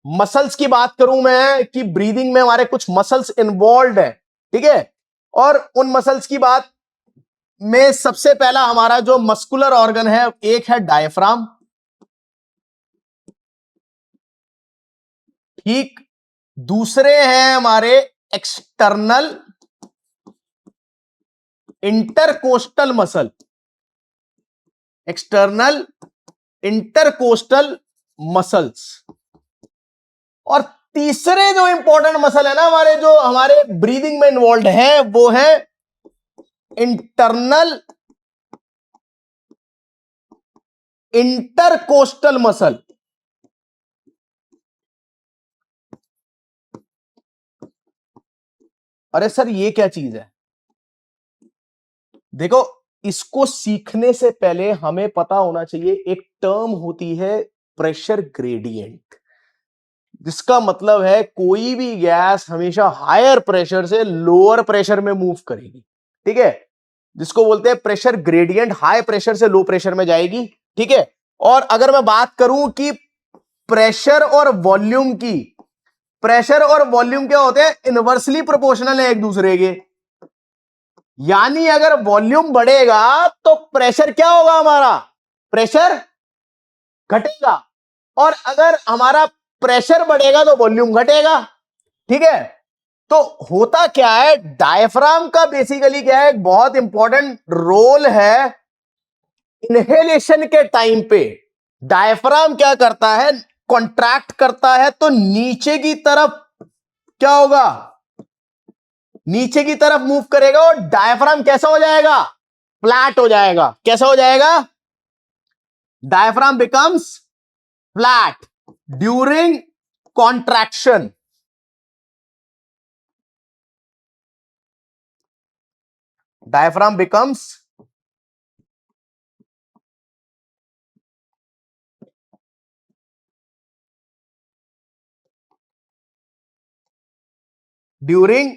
[SPEAKER 1] मसल्स की बात करूं मैं कि ब्रीदिंग में हमारे कुछ मसल्स इन्वॉल्व है, ठीक है। और उन मसल्स की बात में सबसे पहला हमारा जो मस्कुलर ऑर्गन है, एक है डायफ्राम, ठीक। दूसरे हैं हमारे external intercostal muscle, external intercostal muscles. और तीसरे जो इंपॉर्टेंट मसल है ना हमारे, जो हमारे ब्रीदिंग में इन्वॉल्व है, वो है इंटरनल इंटरकोस्टल मसल। अरे सर ये क्या चीज है, देखो इसको सीखने से पहले हमें पता होना चाहिए एक टर्म होती है प्रेशर ग्रेडियंट, जिसका मतलब है कोई भी गैस हमेशा हायर प्रेशर से लोअर प्रेशर में मूव करेगी, ठीक है, जिसको बोलते हैं प्रेशर ग्रेडियंट। हाई प्रेशर से लो प्रेशर में जाएगी, ठीक है। और अगर मैं बात करूं कि प्रेशर और वॉल्यूम की, प्रेशर और वॉल्यूम क्या होते हैं इनवर्सली प्रोपोर्शनल है एक दूसरे के। यानी अगर वॉल्यूम बढ़ेगा तो प्रेशर क्या होगा, हमारा प्रेशर घटेगा, और अगर हमारा प्रेशर बढ़ेगा तो वॉल्यूम घटेगा, ठीक है। तो होता क्या है, डायफ्राम का बेसिकली क्या है, एक बहुत इंपॉर्टेंट रोल है इनहेलेशन के टाइम पे। डायफ्राम क्या करता है, कॉन्ट्रैक्ट करता है तो नीचे की तरफ क्या होगा, नीचे की तरफ मूव करेगा, और डायफ्राम कैसा हो जाएगा, फ्लैट हो जाएगा। कैसा हो जाएगा, diaphragm becomes flat during contraction. Diaphragm becomes during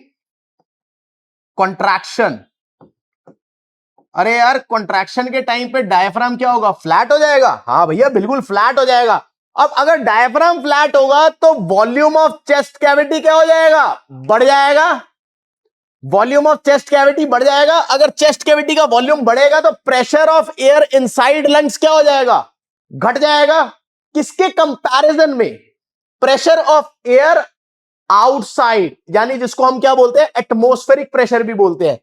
[SPEAKER 1] contraction. अरे यार कॉन्ट्रैक्शन के टाइम पे डायफ्राम क्या होगा, फ्लैट हो जाएगा। हाँ भैया बिल्कुल फ्लैट हो जाएगा। अब अगर डायफ्राम फ्लैट होगा तो वॉल्यूम ऑफ चेस्ट कैविटी क्या हो जाएगा, बढ़ जाएगा। वॉल्यूम ऑफ चेस्ट कैविटी बढ़ जाएगा। अगर चेस्ट कैविटी का वॉल्यूम बढ़ेगा तो pressure of air inside lungs क्या हो जाएगा, घट जाएगा। किसके कंपैरिजन में, प्रेशर ऑफ एयर आउटसाइड, यानी जिसको हम क्या बोलते हैं, एटमॉस्फेरिक प्रेशर भी बोलते हैं।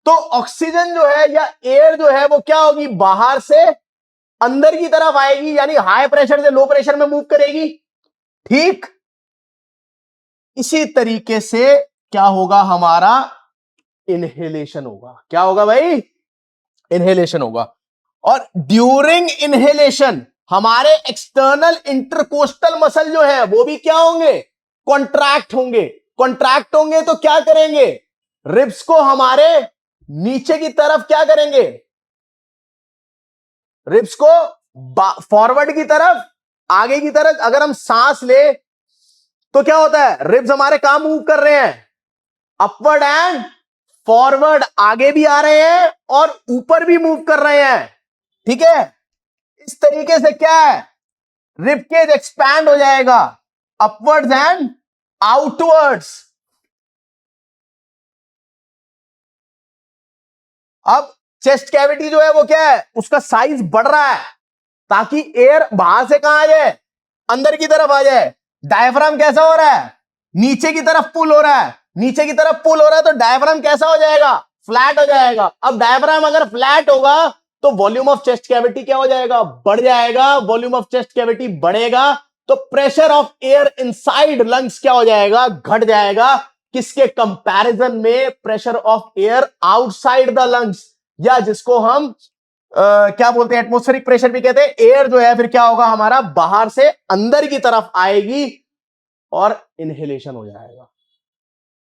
[SPEAKER 1] तो ऑक्सीजन जो है या एयर जो है वो क्या होगी, बाहर से अंदर की तरफ आएगी, यानी हाई प्रेशर से लो प्रेशर में मूव करेगी। ठीक इसी तरीके से क्या होगा, हमारा इनहेलेशन होगा। क्या होगा भाई, इनहेलेशन होगा। और ड्यूरिंग इनहेलेशन हमारे एक्सटर्नल इंटरकोस्टल मसल जो है वो भी क्या होंगे, कॉन्ट्रैक्ट होंगे। कॉन्ट्रैक्ट होंगे तो क्या करेंगे, रिब्स को हमारे नीचे की तरफ क्या करेंगे, रिब्स को फॉरवर्ड की तरफ, आगे की तरफ। अगर हम सांस ले तो क्या होता है, रिब्स हमारे कहां मूव कर रहे हैं, अपवर्ड एंड फॉरवर्ड, आगे भी आ रहे हैं और ऊपर भी मूव कर रहे हैं। ठीक है, इस तरीके से क्या है, रिब केज एक्सपैंड हो जाएगा अपवर्ड्स एंड आउटवर्ड्स। अब चेस्ट कैविटी जो है वो क्या है, उसका साइज बढ़ रहा है ताकि एयर बाहर से कहां आ जाए, अंदर की तरफ आ जाए। डायफ्राम कैसा हो रहा है, नीचे की तरफ पुल हो रहा है, नीचे की तरफ पुल हो रहा है, तो डायफ्राम कैसा हो जाएगा, फ्लैट हो जाएगा। अब डायफ्राम अगर फ्लैट होगा तो वॉल्यूम ऑफ चेस्ट कैविटी क्या हो जाएगा, बढ़ जाएगा। वॉल्यूम ऑफ चेस्ट कैविटी बढ़ेगा तो pressure of air inside lungs क्या हो जाएगा, घट जाएगा। किसके कंपैरिजन में, pressure of air outside the lungs, या जिसको हम क्या बोलते हैं, एटमॉस्फेरिक प्रेशर भी कहते हैं। एयर जो है फिर क्या होगा, हमारा बाहर से अंदर की तरफ आएगी और इनहेलेशन हो जाएगा।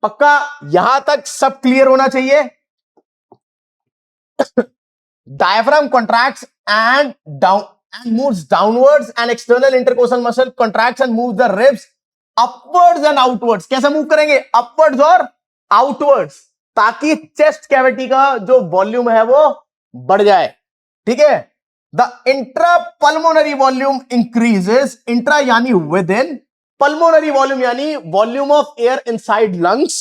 [SPEAKER 1] पक्का यहां तक सब क्लियर होना चाहिए। Diaphragm contracts and down and moves downwards, and external intercostal muscle contracts and moves the ribs upwards and outwards. कैसे मूव करेंगे, upwards और outwards, ताकि चेस्ट कैविटी का जो वॉल्यूम है वो बढ़ जाए। ठीक है, the intra pulmonary volume increases, intra यानी विद इन, पल्मोनरी वॉल्यूम यानी volume of air inside lungs,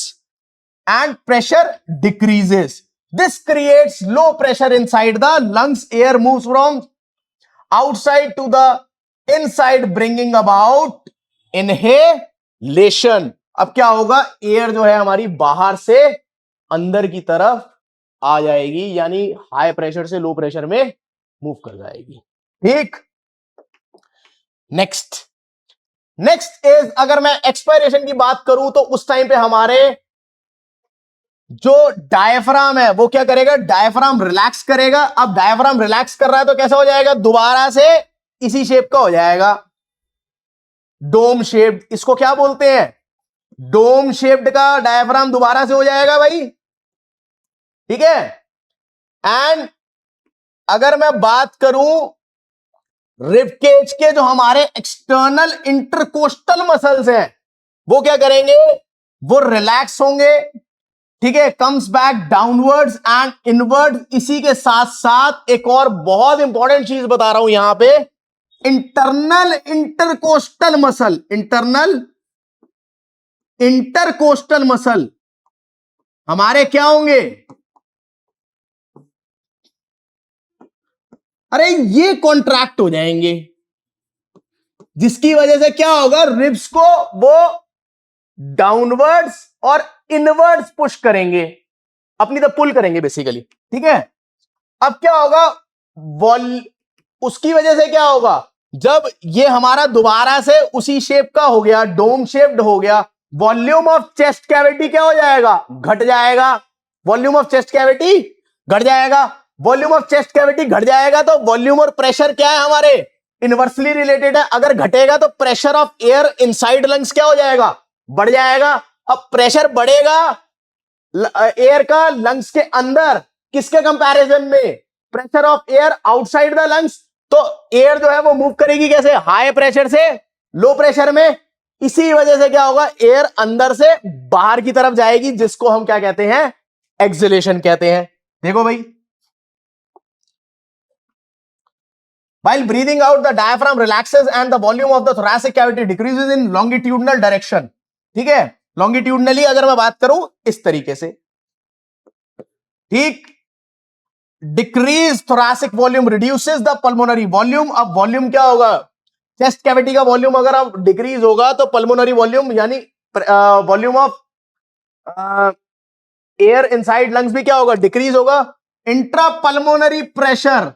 [SPEAKER 1] and pressure decreases. This creates low pressure inside the lungs, air moves from outside to the inside bringing about inhalation। अब क्या होगा, air जो है हमारी बाहर से अंदर की तरफ आ जाएगी, यानी हाई प्रेशर से लो प्रेशर में मूव कर जाएगी। ठीक, नेक्स्ट इज, अगर मैं एक्सपायरेशन की बात करूं तो उस टाइम पे हमारे जो डायफ्राम है वो क्या करेगा, डायफ्राम रिलैक्स करेगा। अब डायफ्राम रिलैक्स कर रहा है तो कैसा हो जाएगा, दोबारा से इसी शेप का हो जाएगा, डोम शेप्ड। इसको क्या बोलते हैं, डोम शेप्ड का डायफ्राम दोबारा से हो जाएगा भाई। ठीक है, एंड अगर मैं बात करूं रिबकेज के जो हमारे एक्सटर्नल इंटरकोस्टल मसल्स हैं वो क्या करेंगे, वो रिलैक्स होंगे। ठीक है, comes back downwards and inwards. इसी के साथ साथ एक और बहुत इंपॉर्टेंट चीज बता रहा हूं यहां पे, internal intercostal muscle, internal intercostal muscle हमारे क्या होंगे, अरे ये कॉन्ट्रैक्ट हो जाएंगे, जिसकी वजह से क्या होगा, रिब्स को वो डाउनवर्ड्स और इनवर्ड्स पुश करेंगे, अपनी तरफ पुल करेंगे बेसिकली। ठीक है, अब क्या होगा, उसकी वजह से क्या होगा, जब ये हमारा दोबारा से उसी शेप का हो गया, डोम शेप्ड हो गया, वॉल्यूम ऑफ चेस्ट कैविटी क्या हो जाएगा, घट जाएगा। वॉल्यूम ऑफ चेस्ट कैविटी घट जाएगा। वॉल्यूम ऑफ चेस्ट कैविटी घट जाएगा तो वॉल्यूम और प्रेशर क्या है हमारे, इनवर्सली रिलेटेड है। अगर घटेगा तो pressure of air inside lungs क्या हो जाएगा, बढ़ जाएगा। अब प्रेशर बढ़ेगा एयर का लंग्स के अंदर, किसके कंपैरिजन में, pressure of air outside the lungs. तो एयर जो है वो मूव करेगी कैसे, हाई प्रेशर से लो प्रेशर में। इसी वजह से क्या होगा, एयर अंदर से बाहर की तरफ जाएगी, जिसको हम क्या कहते हैं, एक्सहेलेशन कहते हैं। देखो भाई, while breathing out the diaphragm relaxes and the volume of the thoracic cavity decreases in longitudinal direction। ठीक है, longitudinally अगर मैं बात करूं इस तरीके से, ठीक, decrease thoracic volume reduces the pulmonary volume। अब वॉल्यूम क्या होगा, चेस्ट कैविटी का वॉल्यूम अगर आप डिक्रीज होगा तो पल्मोनरी वॉल्यूम यानी volume of air inside lungs भी क्या होगा, डिक्रीज होगा। इंट्रापल्मोनरी प्रेशर,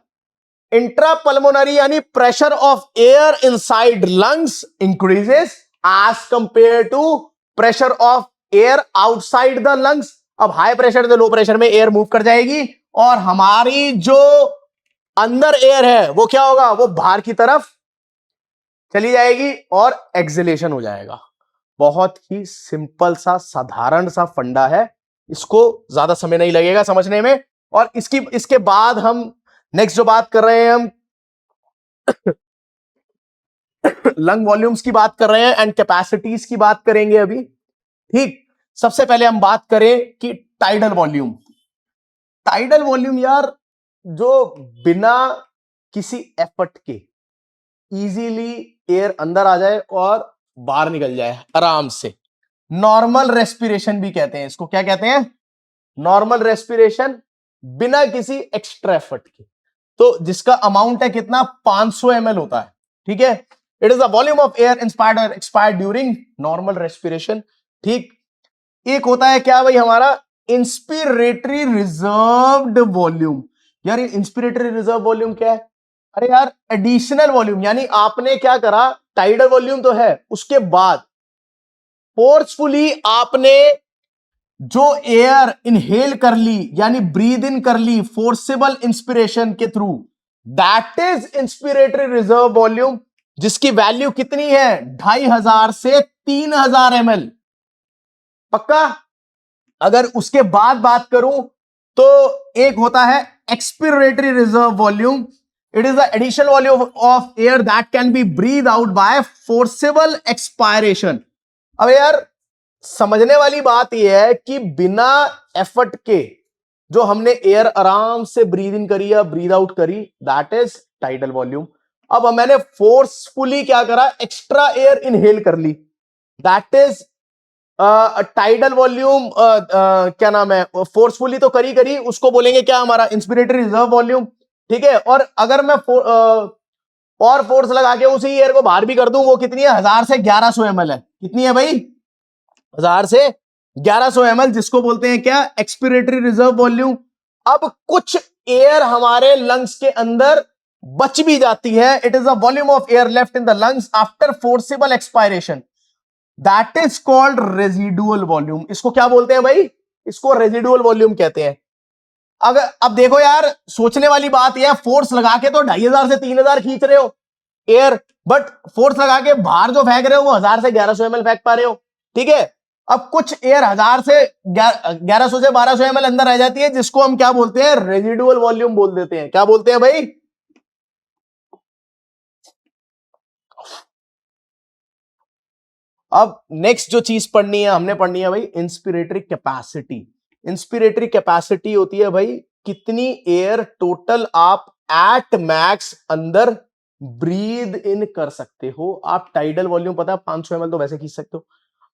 [SPEAKER 1] इंट्रापल्मोनरी यानी pressure of air inside lungs increases as compare to pressure of air outside the lungs. अब हाई प्रेशर से लो प्रेशर में एयर मूव कर जाएगी और हमारी जो अंदर एयर है वो क्या होगा, वो बाहर की तरफ चली जाएगी और एक्सलेशन हो जाएगा। बहुत ही सिंपल सा साधारण सा फंडा है, इसको ज्यादा समय नहीं लगेगा समझने में। और इसके बाद हम नेक्स्ट जो बात कर रहे हैं, हम लंग वॉल्यूम्स की बात कर रहे हैं एंड कैपेसिटीज की बात करेंगे अभी। ठीक, सबसे पहले हम बात करें कि टाइडल वॉल्यूम। टाइडल वॉल्यूम यार जो बिना किसी एफर्ट के इजीली एयर अंदर आ जाए और बाहर निकल जाए आराम से, नॉर्मल रेस्पिरेशन भी कहते हैं इसको। क्या कहते हैं, नॉर्मल रेस्पिरेशन, बिना किसी एक्स्ट्रा एफर्ट के। तो जिसका अमाउंट है कितना, 500 ml होता है। ठीक है, it is the volume of air inspired और एक्सपायर्ड ड्यूरिंग नॉर्मल रेस्पिरेशन। ठीक, एक होता है क्या भाई हमारा इंस्पिरेटरी रिजर्व्ड वॉल्यूम। यार ये इंस्पिरेटरी रिजर्व वॉल्यूम क्या है, अरे यार एडिशनल वॉल्यूम, यानी आपने क्या करा, टाइडल वॉल्यूम तो है, उसके बाद फोर्सफुली आपने जो एयर इनहेल कर ली यानी ब्रीद इन कर ली फोर्सेबल इंस्पिरेशन के through, that is inspiratory reserve volume, जिसकी वैल्यू कितनी है, 2500 से 3000 ml। पक्का। अगर उसके बाद बात करूं तो एक होता है expiratory reserve volume. It is the additional volume of air that can B breathe out by forcible expiration. अब यार समझने वाली बात यह है कि बिना एफर्ट के जो हमने एयर आराम से ब्रीद इन करी या ब्रीद आउट करी, दैट इज टाइडल वॉल्यूम। अब मैंने फोर्सफुली क्या करा, एक्स्ट्रा एयर इनहेल कर ली, दैट इज टाइडल वॉल्यूम। क्या नाम है, फोर्सफुली तो करी उसको बोलेंगे क्या, हमारा इंस्पिरेटरी रिजर्व वॉल्यूम। ठीक है, और अगर मैं और फोर्स लगा के उसी एयर को बाहर भी कर दूं, वो कितनी है, 1000 से 1100 ml है। कितनी है भाई, 1000 से 1100 ml, जिसको बोलते हैं क्या, एक्सपिरेटरी रिजर्व वॉल्यूम। अब कुछ एयर हमारे लंग्स के अंदर बच भी जाती है, it is the volume of air left in the lungs after forcible expiration, that is called residual volume. इसको क्या बोलते हैं भाई, इसको रेजिडुअल वॉल्यूम कहते हैं। अगर अब देखो यार, सोचने वाली बात यह, फोर्स लगा के तो 2500 से 3000 खींच रहे हो एयर, बट फोर्स लगा के बाहर जो फेंक रहे हो वो 1000 से 1100 ml फेंक पा रहे हो। ठीक है, अब कुछ एयर 1000 से 1100 से 1200 ml अंदर रह जाती है, जिसको हम क्या बोलते हैं, रेजिडुअल वॉल्यूम बोल देते हैं। क्या बोलते हैं भाई, अब नेक्स्ट जो चीज पढ़नी है, हमने पढ़नी है भाई इंस्पिरेटरी कैपेसिटी। इंस्पिरेटरी कैपेसिटी होती है भाई कितनी एयर टोटल आप एट मैक्स अंदर ब्रीद इन कर सकते हो। आप टाइडल वॉल्यूम पता है 500 ml तो वैसे खींच सकते हो,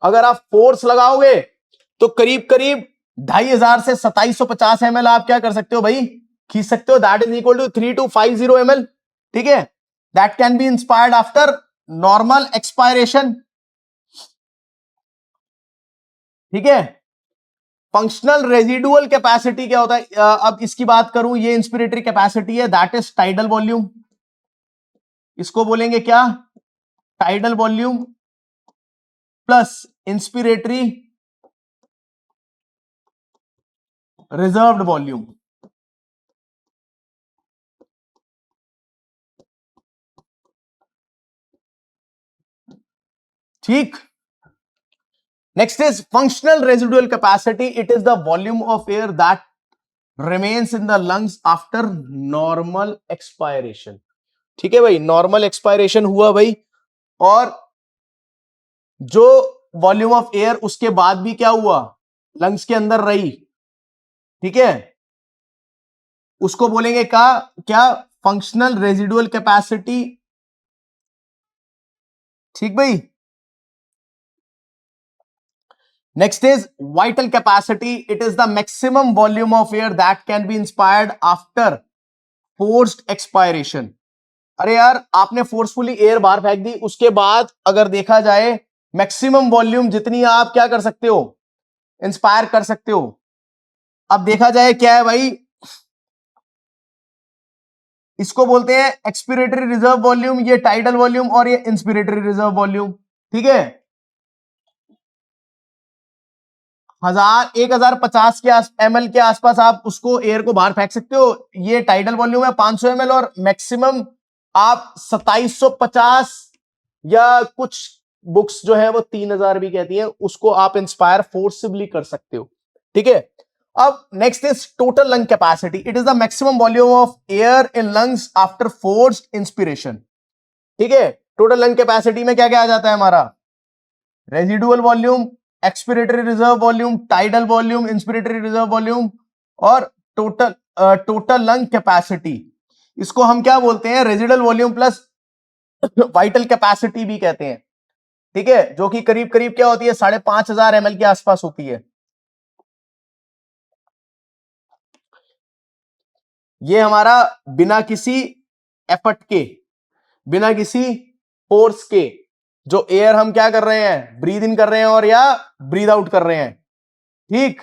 [SPEAKER 1] अगर आप फोर्स लगाओगे तो करीब करीब 2500 से 2750 ml आप क्या कर सकते हो भाई, खींच सकते हो। That is equal to 3250 ml। ठीक है, that can be inspired after normal expiration. ठीक है, फंक्शनल रेजिडुअल कैपेसिटी क्या होता है, अब इसकी बात करूं, ये इंस्पिरेटरी कैपेसिटी है, दैट इज टाइडल वॉल्यूम। इसको बोलेंगे क्या, tidal volume plus inspiratory reserved volume. ठीक, next is functional residual capacity. It is the volume of air that remains in the lungs after normal expiration. ठीक है भाई, normal expiration हुआ भाई, और जो वॉल्यूम ऑफ एयर उसके बाद भी क्या हुआ, लंग्स के अंदर रही। ठीक है, उसको बोलेंगे क्या, फंक्शनल रेजिडुअल कैपेसिटी। ठीक भाई, next is vital capacity. It is the maximum volume of air that can be inspired after forced expiration. अरे यार आपने फोर्सफुली एयर बाहर फेंक दी, उसके बाद अगर देखा जाए मैक्सिमम वॉल्यूम जितनी आप क्या कर सकते हो, इंस्पायर कर सकते हो। अब देखा जाए क्या है भाई, इसको बोलते हैं एक्सपिरेटरी रिजर्व वॉल्यूम, ये टाइडल वॉल्यूम और ये इंस्पिरेटरी रिजर्व वॉल्यूम। ठीक है, 1050 के ml के आसपास आप उसको एयर को बाहर फेंक सकते हो। ये टाइडल वॉल्यूम है 500 ml, और मैक्सिमम आप 2750 या कुछ बुक्स जो है वो 3000 भी कहती है, उसको आप इंस्पायर फोर्सिबली कर सकते हो। ठीक है, अब next is total lung capacity. It is the maximum volume of air in lungs after forced inspiration. ठीक है, टोटल लंग कैपेसिटी में क्या क्या आ जाता है हमारा, residual volume, expiratory reserve volume, tidal volume, inspiratory reserve volume और टोटल लंग कैपेसिटी। इसको हम क्या बोलते हैं, residual volume plus vital capacity भी कहते हैं। ठीक है, जो कि करीब करीब क्या होती है, 5500 ml के आसपास होती है। ये हमारा बिना किसी एफर्ट के, बिना किसी फोर्स के जो एयर हम क्या कर रहे हैं, ब्रीद इन कर रहे हैं और या ब्रीद आउट कर रहे हैं। ठीक,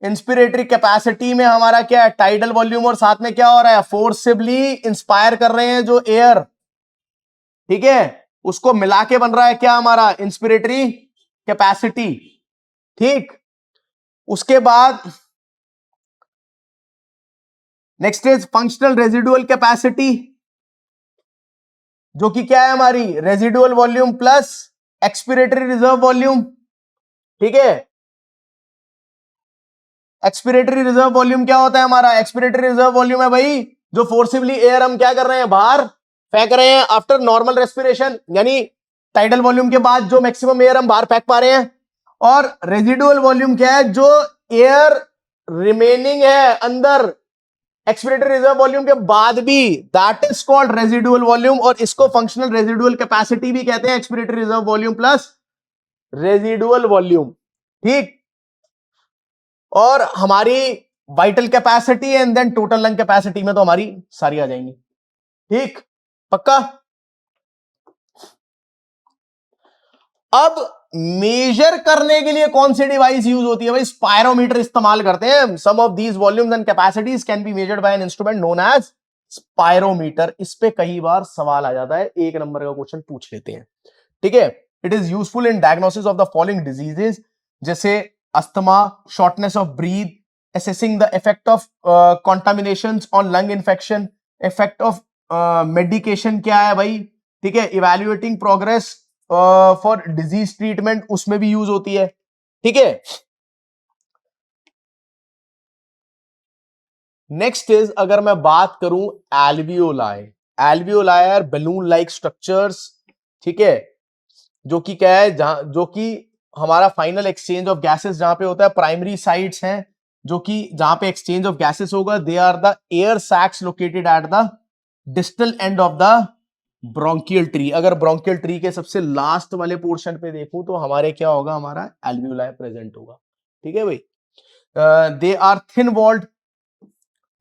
[SPEAKER 1] इंस्पिरेटरी कैपेसिटी में हमारा क्या है, टाइडल वॉल्यूम, और साथ में क्या हो रहा है, फोर्सिबली इंस्पायर कर रहे हैं जो एयर। ठीक है, उसको मिला के बन रहा है क्या हमारा, इंस्पिरेटरी कैपेसिटी। ठीक, उसके बाद next is functional residual capacity, जो कि क्या है हमारी, residual volume plus expiratory reserve volume. ठीक है, एक्सपिरेटरी रिजर्व वॉल्यूम क्या होता है हमारा, एक्सपिरेटरी रिजर्व वॉल्यूम है भाई जो फोर्सिबली एयर हम क्या कर रहे हैं, बाहर फेंक रहे हैं आफ्टर नॉर्मल रेस्पिरेशन, यानी टाइडल वॉल्यूम के बाद जो मैक्सिमम एयर हम बाहर फेंक पा रहे हैं। और रेजिडुअल वॉल्यूम क्या है, जो एयर रिमेनिंग है अंदर एक्सपिरेटरी रिजर्व वॉल्यूम के बाद भी, that is called residual volume, और इसको फंक्शनल रेजिडुअल कैपेसिटी भी कहते हैं, expiratory reserve volume plus residual volume. ठीक, और हमारी vital capacity and then total lung capacity में तो हमारी सारी आ जाएंगी। ठीक, पक्का। अब मेजर करने के लिए कौन सी डिवाइस यूज होती है भाई, स्पायरोमीटर इस्तेमाल करते हैं। Some of these volumes and capacities can be measured by an instrument known as spirometer. इस पे कई बार सवाल आ जाता है, एक नंबर का क्वेश्चन पूछ लेते हैं। ठीक है, it is useful in diagnosis of the following diseases, जैसे asthma, shortness of breath, assessing the effect of contaminations on lung infection, effect of medication क्या है भाई। ठीक है, evaluating progress for disease treatment, उसमें भी यूज होती है। ठीक है, नेक्स्ट इज, अगर मैं बात करूं alveoli, alveoli are balloon like structures. ठीक है, जो कि क्या है, जहां जो कि हमारा फाइनल एक्सचेंज ऑफ गैसेस जहां पे होता है, प्राइमरी साइट्स हैं जो कि जहां पे एक्सचेंज ऑफ गैसेस होगा, they are the air sacs located at the distal end of the bronchial tree. अगर ब्रोंकियल ट्री के सबसे लास्ट वाले पोर्शन पे देखूं तो हमारे क्या होगा, हमारा एल्वियोलाई प्रेजेंट होगा। ठीक है भाई, they are thin walled,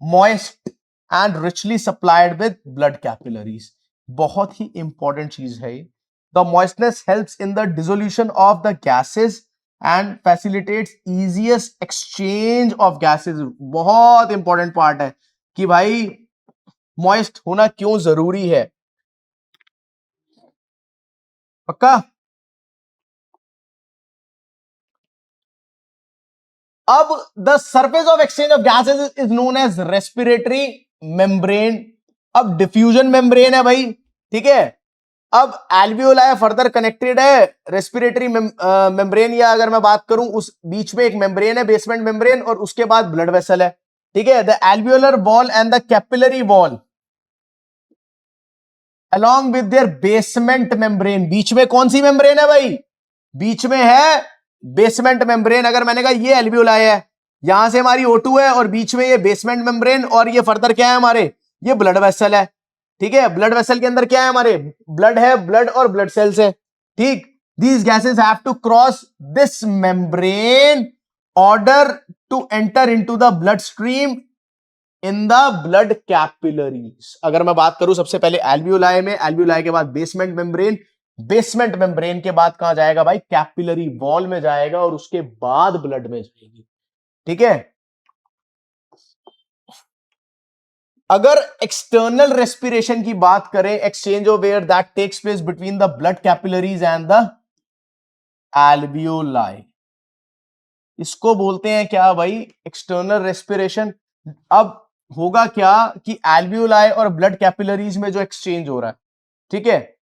[SPEAKER 1] moist and richly supplied with blood capillaries. बहुत ही इंपॉर्टेंट चीज है ये। The moistness helps in the dissolution of the gases and facilitates easiest exchange of gases. बहुत इंपॉर्टेंट पार्ट है कि भाई मॉइस्ट होना क्यों जरूरी है। पक्का। अब the surface of exchange of gases is known as respiratory membrane. अब डिफ्यूजन मेम्ब्रेन है भाई। ठीक है, अब एल्वियोलाई फर्दर कनेक्टेड है रेस्पिरेटरी मेम्ब्रेन, या अगर मैं बात करूं उस बीच में एक मेम्ब्रेन है, बेसमेंट मेम्ब्रेन, और उसके बाद ब्लड वेसल है। ठीक है, the alveolar wall and the capillary wall along with their basement membrane. बीच में कौन सी मेम्ब्रेन है भाई, बीच में है बेसमेंट मेम्ब्रेन। अगर मैंने कहा ये एल्वियोलाई है, यहां से हमारी O2 है और बीच में ये बेसमेंट मेम्ब्रेन, और ये फर्दर क्या है हमारे, ये ब्लड वेसल है। ठीक है, ब्लड वेसल के अंदर क्या है हमारे, ब्लड है, ब्लड और ब्लड सेल्स है। ठीक, these gases have to cross this membrane order to enter into the blood stream in the blood capillaries. अगर मैं बात करूं सबसे पहले एल्वियोलाई में, एल्वियोलाई के बाद बेसमेंट मेम्ब्रेन, बेसमेंट मेम्ब्रेन के बाद कहां जाएगा भाई, कैपिलरी वॉल में जाएगा और उसके बाद ब्लड में जाएगी। ठीक है। अगर एक्सटर्नल रेस्पिरेशन की बात करें, exchange of air that takes place between the blood capillaries and the alveoli, इसको बोलते हैं क्या भाई, एक्सटर्नल रेस्पिरेशन। अब होगा क्या कि एल्वियोलाई और ब्लड कैपिलरीज में जो एक्सचेंज हो रहा है, ठीक है,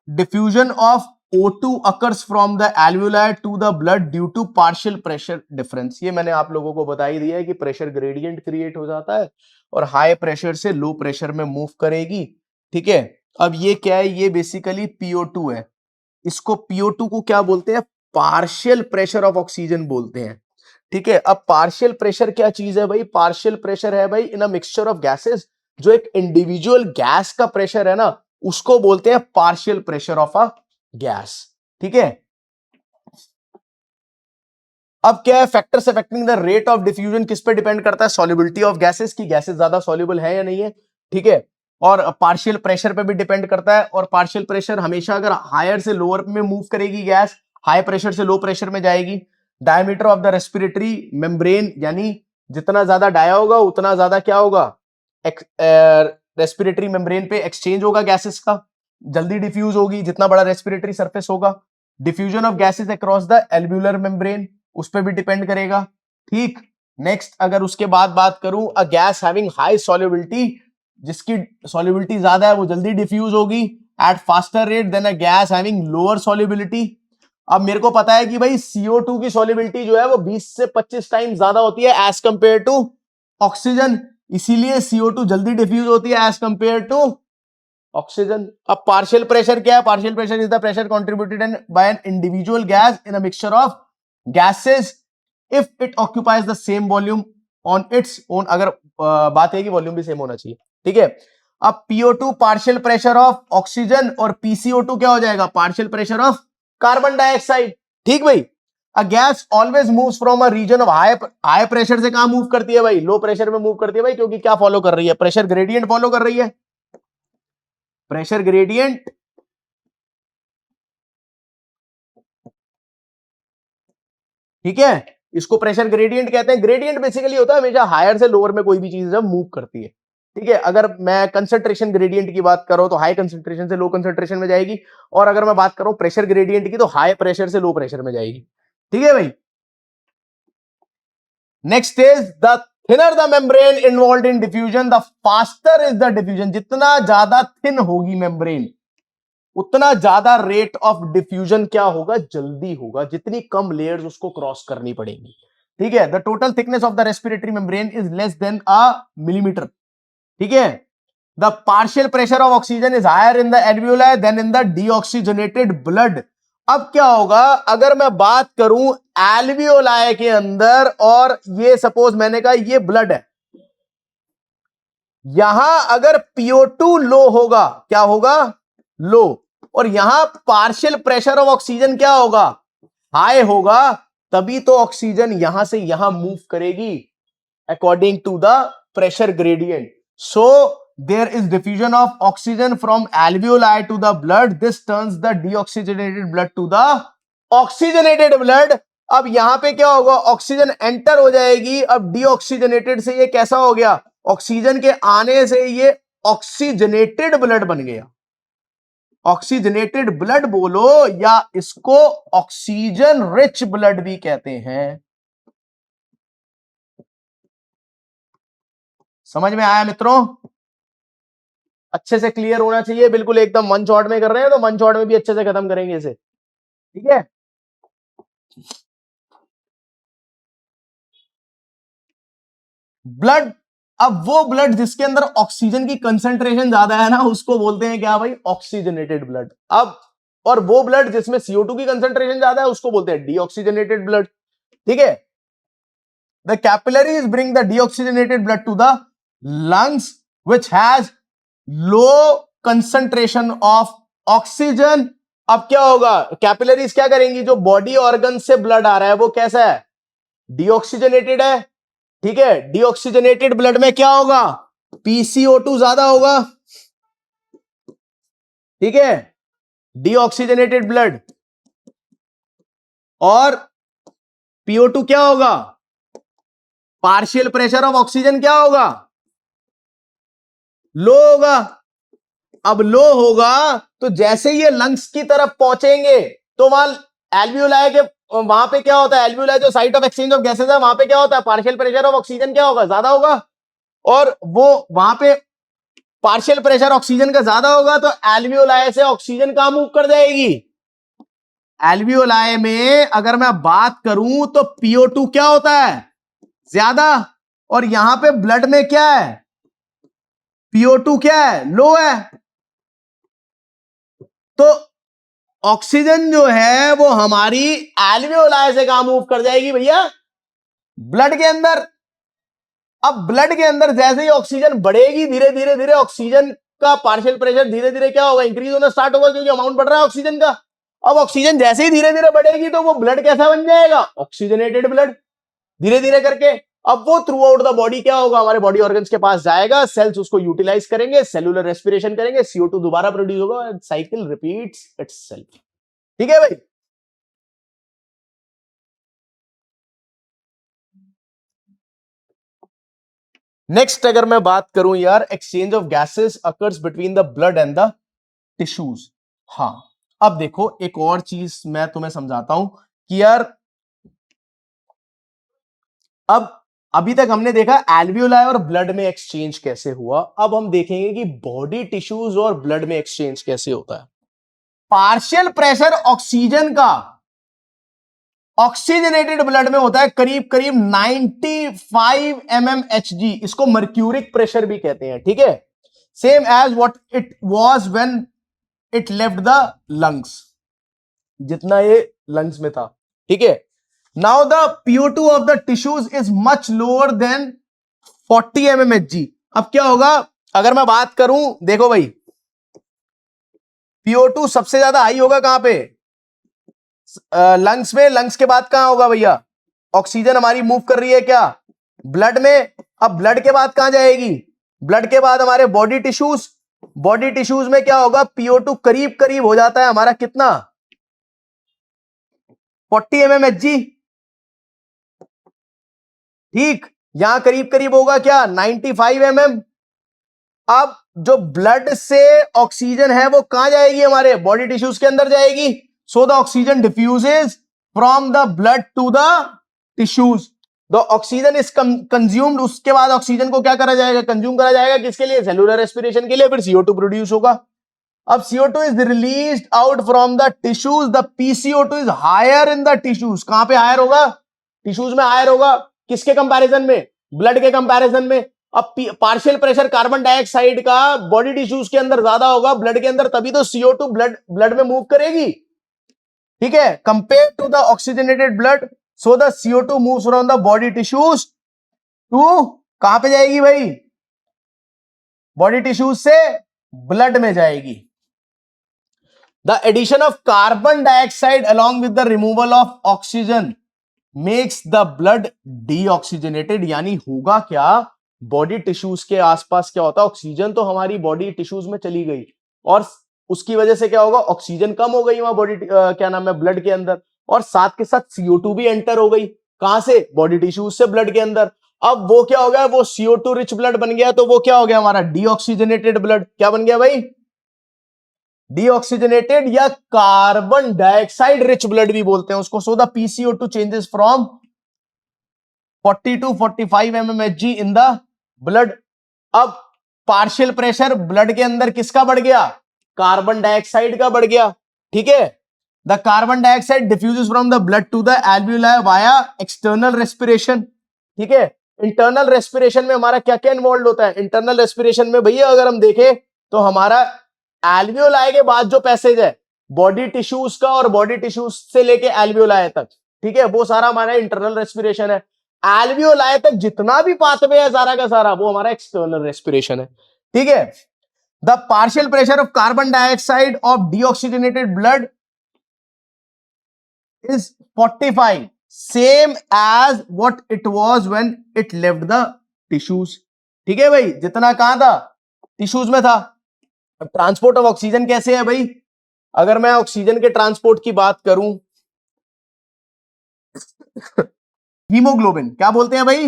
[SPEAKER 1] diffusion of O2 occurs from the alveoli to the blood due to partial pressure difference। ये मैंने आप लोगों को बता ही दिया है कि प्रेशर ग्रेडियंट क्रिएट हो जाता है और हाई प्रेशर से लो प्रेशर में मूव करेगी। ठीक है। अब ये क्या है, ये बेसिकली PO2 है। इसको PO2 को क्या बोलते हैं, पार्शियल प्रेशर ऑफ ऑक्सीजन बोलते हैं। ठीक है। अब पार्शियल प्रेशर क्या चीज है भाई, पार्शियल प्रेशर है भाई इन अ मिक्सचर ऑफ गैसेस, जो एक इंडिविजुअल गैस का प्रेशर है ना, उसको बोलते हैं partial pressure of a gas. ठीक है। अब क्या है, factors affecting the rate of diffusion किस पे डिपेंड करता है, सॉल्युबिलिटी ऑफ गैसेस की, गैसेस ज्यादा सॉल्युबल है या नहीं है। ठीक है। और पार्शियल प्रेशर पे भी डिपेंड करता है, और पार्शियल प्रेशर हमेशा अगर हायर से लोअर में मूव करेगी गैस, हाई प्रेशर से लो प्रेशर में जाएगी। Diameter of the respiratory membrane, यानी जितना ज्यादा डाया होगा उतना ज्यादा क्या होगा, रेस्पिरेटरी मेम्ब्रेन पे एक्सचेंज होगा गैसेस का, जल्दी डिफ्यूज होगी जितना बड़ा रेस्पिरेटरी सरफेस होगा। Diffusion of gases across the alveolar membrane, उस पर भी डिपेंड करेगा। ठीक। नेक्स्ट अगर उसके बाद बात करूं, a gas having high solubility, जिसकी सॉल्युबिलिटी ज्यादा है वो जल्दी डिफ्यूज होगी at faster rate than a gas having lower solubility. अब मेरे को पता है कि भाई CO2 की सॉल्युबिलिटी जो है वो 20 से 25 टाइम ज्यादा होती है एज कंपेयर टू ऑक्सीजन, इसीलिए CO2 जल्दी डिफ्यूज होती है एज कंपेयर टू ऑक्सीजन। अब पार्शियल प्रेशर क्या है, partial pressure is the pressure contributed bye an individual gas in a mixture of gases if it occupies the same volume on its own. अगर बात है कि volume भी same होना चाहिए। ठीक है। अब PO2 partial pressure of oxygen और PCO2 क्या हो जाएगा, partial pressure of carbon dioxide. ठीक भाई। A gas always moves from a region of high pressure से कहां मूव करती है भाई, लो प्रेशर में मूव करती है भाई, क्योंकि क्या फॉलो कर रही है, प्रेशर ग्रेडियंट फॉलो कर रही है। प्रेशर ग्रेडियंट, ठीक है, इसको प्रेशर ग्रेडियंट कहते हैं। ग्रेडियंट बेसिकली होता है हमेशा हायर से लोअर में कोई भी चीज जब मूव करती है। ठीक है। अगर मैं कंसंट्रेशन ग्रेडियंट की बात करूं तो हाई कंसंट्रेशन से लो कंसंट्रेशन में जाएगी, और अगर मैं बात करूं प्रेशर ग्रेडियंट की तो हाई प्रेशर से लो प्रेशर में जाएगी। ठीक है भाई। Next is the thinner the membrane involve in diffusion the faster is the diffusion. जितना ज्यादा थिन होगी मेम्ब्रेन उतना ज्यादा रेट ऑफ डिफ्यूजन क्या होगा, जल्दी होगा, जितनी कम लेयर्स उसको क्रॉस करनी पड़ेंगी। ठीक है। The total thickness of the respiratory membrane is less than a millimetre. ठीक है। The partial pressure of oxygen is higher in the alveoli than in the deoxygenated blood. अब क्या होगा, अगर मैं बात करूं एल्वियोलाई के अंदर, और ये सपोज मैंने कहा ये ब्लड है, यहां अगर PO2 लो होगा, क्या होगा, लो, और यहां पार्शियल प्रेशर ऑफ ऑक्सीजन क्या होगा, हाई होगा, तभी तो ऑक्सीजन यहां से यहां मूव करेगी according to the pressure gradient. So there is diffusion of oxygen from alveoli to the blood, this turns the deoxygenated blood to the oxygenated blood. अब यहां पे क्या होगा, ऑक्सीजन एंटर हो जाएगी, अब डीऑक्सीजनेटेड से ये कैसा हो गया, ऑक्सीजन के आने से ये ऑक्सीजनेटेड ब्लड बन गया। ऑक्सीजनेटेड ब्लड बोलो या इसको ऑक्सीजन रिच ब्लड भी कहते हैं। समझ में आया मित्रों, अच्छे से क्लियर होना चाहिए, बिल्कुल एकदम वन शॉट में कर रहे हैं तो वन शॉट में भी अच्छे से खत्म करेंगे इसे। ठीक है। ब्लड, अब वो ब्लड जिसके अंदर ऑक्सीजन की कंसंट्रेशन ज्यादा है ना, उसको बोलते हैं क्या भाई, ऑक्सीजनेटेड ब्लड। अब और वो ब्लड जिसमें CO2 की कंसंट्रेशन ज्यादा है उसको बोलते हैं डीऑक्सीजनेटेड ब्लड। ठीक है। The capillaries bring the deoxygenated blood to the lungs which has low concentration of oxygen. अब क्या होगा, कैपिलरीज क्या करेंगी, जो बॉडी ऑर्गन से ब्लड आ रहा है वो कैसा है, डीऑक्सीजनेटेड है, ठीक है, डीऑक्सीजनेटेड ब्लड में क्या होगा, PCO2 ज्यादा होगा, ठीक है, डीऑक्सीजनेटेड ब्लड, और PO2 क्या होगा, पार्शियल प्रेशर ऑफ ऑक्सीजन क्या होगा, लो होगा। अब लो होगा तो जैसे ही ये लंग्स की तरफ पहुंचेंगे तो वहां एल्वियोलाई के वहां पे क्या होता है, एल्वियोलाई जो site of exchange of gases है वहां पे क्या होता है, पार्शियल प्रेशर ऑफ ऑक्सीजन क्या होगा, ज्यादा होगा, और वो वहां पे पार्शियल प्रेशर ऑक्सीजन का ज्यादा होगा तो एल्वियोलाई से ऑक्सीजन कहां मूव कर जाएगी, एल्वियोलाई में अगर मैं बात करूं तो PO2 क्या होता है, ज्यादा, और यहां पे ब्लड में क्या है, PO2 क्या है, लो है। तो ऑक्सीजन जो है वो हमारी एल्वियोलाई से कहां मूव कर जाएगी भैया, ब्लड के अंदर। अब ब्लड के अंदर जैसे ही ऑक्सीजन बढ़ेगी, धीरे धीरे धीरे ऑक्सीजन का पार्शियल प्रेशर धीरे धीरे क्या होगा, इंक्रीज होना स्टार्ट होगा, क्योंकि अमाउंट बढ़ रहा है ऑक्सीजन का। अब ऑक्सीजन जैसे ही धीरे धीरे बढ़ेगी तो वो ब्लड कैसा बन जाएगा, ऑक्सीजनेटेड ब्लड, धीरे धीरे करके। अब वो थ्रू आउट द बॉडी क्या होगा, हमारे बॉडी ऑर्गन्स के पास जाएगा, सेल्स उसको यूटिलाइज करेंगे, सेलुलर रेस्पिरेशन करेंगे, CO2 दोबारा प्रोड्यूस होगा, साइकिल रिपीट्स इटसेल्फ। ठीक है भाई। नेक्स्ट अगर मैं बात करूं यार, exchange of gases occurs between the blood and the tissues. हाँ, अब देखो एक और चीज मैं तुम्हें समझाता हूं कि यार अब अभी तक हमने देखा एल्वियोलाई और ब्लड में एक्सचेंज कैसे हुआ, अब हम देखेंगे कि बॉडी टिश्यूज और ब्लड में एक्सचेंज कैसे होता है। पार्शियल प्रेशर ऑक्सीजन का ऑक्सीजनेटेड ब्लड में होता है करीब करीब 95 mmHg, इसको मर्क्यूरिक प्रेशर भी कहते हैं, ठीक है, same as what it was when it left the lungs, जितना ये लंग्स में था, ठीक है। Now the PO2 of the tissues is much lower than 40 mmHg। अब क्या होगा, अगर मैं बात करूं, देखो भाई PO2 सबसे ज्यादा हाई होगा कहां पे, लंग्स में, लंग्स के बाद कहां होगा भैया, ऑक्सीजन हमारी मूव कर रही है क्या, ब्लड में। अब ब्लड के बाद कहां जाएगी, ब्लड के बाद हमारे बॉडी टिश्यूज, बॉडी टिश्यूज में क्या होगा, PO2 करीब करीब हो जाता है हमारा कितना, 40 mmHg, ठीक, यहां करीब करीब होगा क्या, 95 mm। अब जो ब्लड से ऑक्सीजन है वो कहां जाएगी, हमारे बॉडी टिश्यूज के अंदर जाएगी, so the oxygen diffuses from the blood to the tissues, the oxygen is consumed, उसके बाद ऑक्सीजन को क्या करा जाएगा, कंज्यूम करा जाएगा, किसके लिए, सेलुलर रेस्पिरेशन के लिए, फिर CO2 प्रोड्यूस होगा। अब CO2 is released out from the tissues, the PCO2 is higher in the tissues, कहां पे हायर होगा, टिश्यूज में हायर होगा, किसके कंपैरिजन में, ब्लड के कंपैरिजन में। अब पार्शियल प्रेशर कार्बन डाइऑक्साइड का बॉडी टिश्यूज के अंदर ज्यादा होगा ब्लड के अंदर, तभी तो CO2 ब्लड में मूव करेगी, ठीक है, compare to the oxygenated blood, so the CO2 moves from the body tissues to कहां पे जाएगी भाई, बॉडी टिश्यूज से ब्लड में जाएगी। The addition of carbon dioxide along with the removal of oxygen makes the blood deoxygenated, यानी होगा क्या, बॉडी टिश्यूज के आसपास क्या होता है, ऑक्सीजन तो हमारी बॉडी टिश्यूज में चली गई और उसकी वजह से क्या होगा, ऑक्सीजन कम हो गई वहां बॉडी क्या नाम है, ब्लड के अंदर, और साथ के साथ CO2 भी एंटर हो गई, कहां से, बॉडी टिश्यूज से ब्लड के अंदर। अब वो क्या हो गया, वो CO2 रिच ब्लड बन गया, तो वो क्या हो गया हमारा डीऑक्सीजनेटेड ब्लड, क्या बन गया भाई, डीऑक्सीजनेटेड या कार्बन डाइऑक्साइड रिच ब्लड भी बोलते हैं उसको। So the PCO2 changes from 40 to 45 mmHg in the blood. अब पार्शियल प्रेशर ब्लड के अंदर किसका बढ़ गया, कार्बन डाइऑक्साइड का बढ़ गया, ठीक है। The carbon dioxide diffuses from the blood to the alveoli via external respiration, ठीक है। इंटरनल रेस्पिरेशन में हमारा क्या क्या इन्वॉल्व होता है, इंटरनल रेस्पिरेशन में भैया अगर हम देखें तो हमारा एल्वियोलाई के बाद जो पैसेज है बॉडी टिश्यूज का, और बॉडी टिश्यूज से लेके एल्वियोलाई तक, ठीक है, वो सारा हमारा इंटरनल रेस्पिरेशन है। एल्वियोलाई तक जितना भी पाथवे है सारा का सारा वो हमारा एक्सटर्नल रेस्पिरेशन है, ठीक है। The partial pressure of carbon dioxide of deoxygenated blood is 45, same as what it was when it left the tissues. ठीक है भाई, जितना कहां था, टिश्यूज में था। ट्रांसपोर्ट ऑफ ऑक्सीजन कैसे है भाई, अगर मैं ऑक्सीजन के ट्रांसपोर्ट की बात करूं, हीमोग्लोबिन क्या बोलते हैं भाई,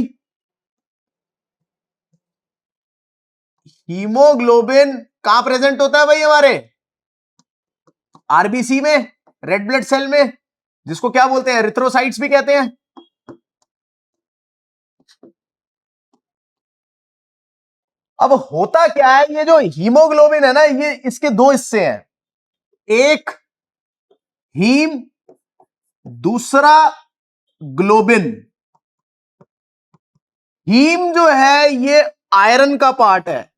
[SPEAKER 1] हीमोग्लोबिन कहां प्रेजेंट होता है भाई हमारे आरबीसी में, रेड ब्लड सेल में, जिसको क्या बोलते हैं, एरिथ्रोसाइट्स भी कहते हैं। अब होता क्या है, ये जो हीमोग्लोबिन है ना, ये इसके दो हिस्से हैं, एक हीम, दूसरा ग्लोबिन। हीम जो है ये आयरन का पार्ट है,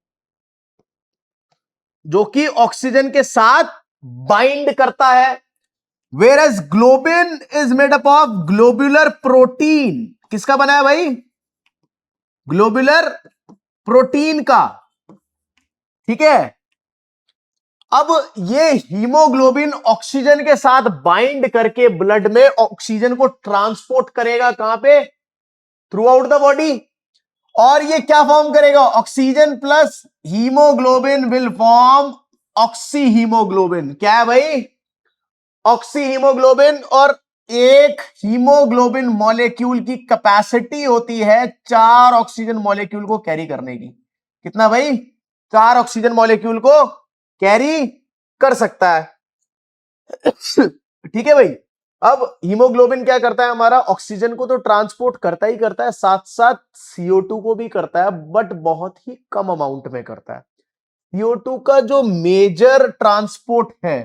[SPEAKER 1] जो कि ऑक्सीजन के साथ बाइंड करता है, whereas globin is made up of globular protein. किसका बना है भाई, ग्लोबुलर प्रोटीन का। ठीक है, अब ये हीमोग्लोबिन ऑक्सीजन के साथ बाइंड करके ब्लड में ऑक्सीजन को ट्रांसपोर्ट करेगा, कहां पे, थ्रू आउट द बॉडी। और ये क्या फॉर्म करेगा, oxygen plus haemoglobin will form oxyhaemoglobin. क्या है भाई, ऑक्सी हीमोग्लोबिन। और एक हीमोग्लोबिन मॉलिक्यूल की कैपेसिटी होती है 4 ऑक्सीजन मॉलिक्यूल को कैरी करने की। कितना भाई, 4 ऑक्सीजन मॉलिक्यूल को कैरी कर सकता है। ठीक है भाई, अब हीमोग्लोबिन क्या करता है, हमारा ऑक्सीजन को तो ट्रांसपोर्ट करता ही करता है, साथ साथ CO2 को भी करता है, बट बहुत ही कम अमाउंट में करता है। CO2 का जो मेजर ट्रांसपोर्ट है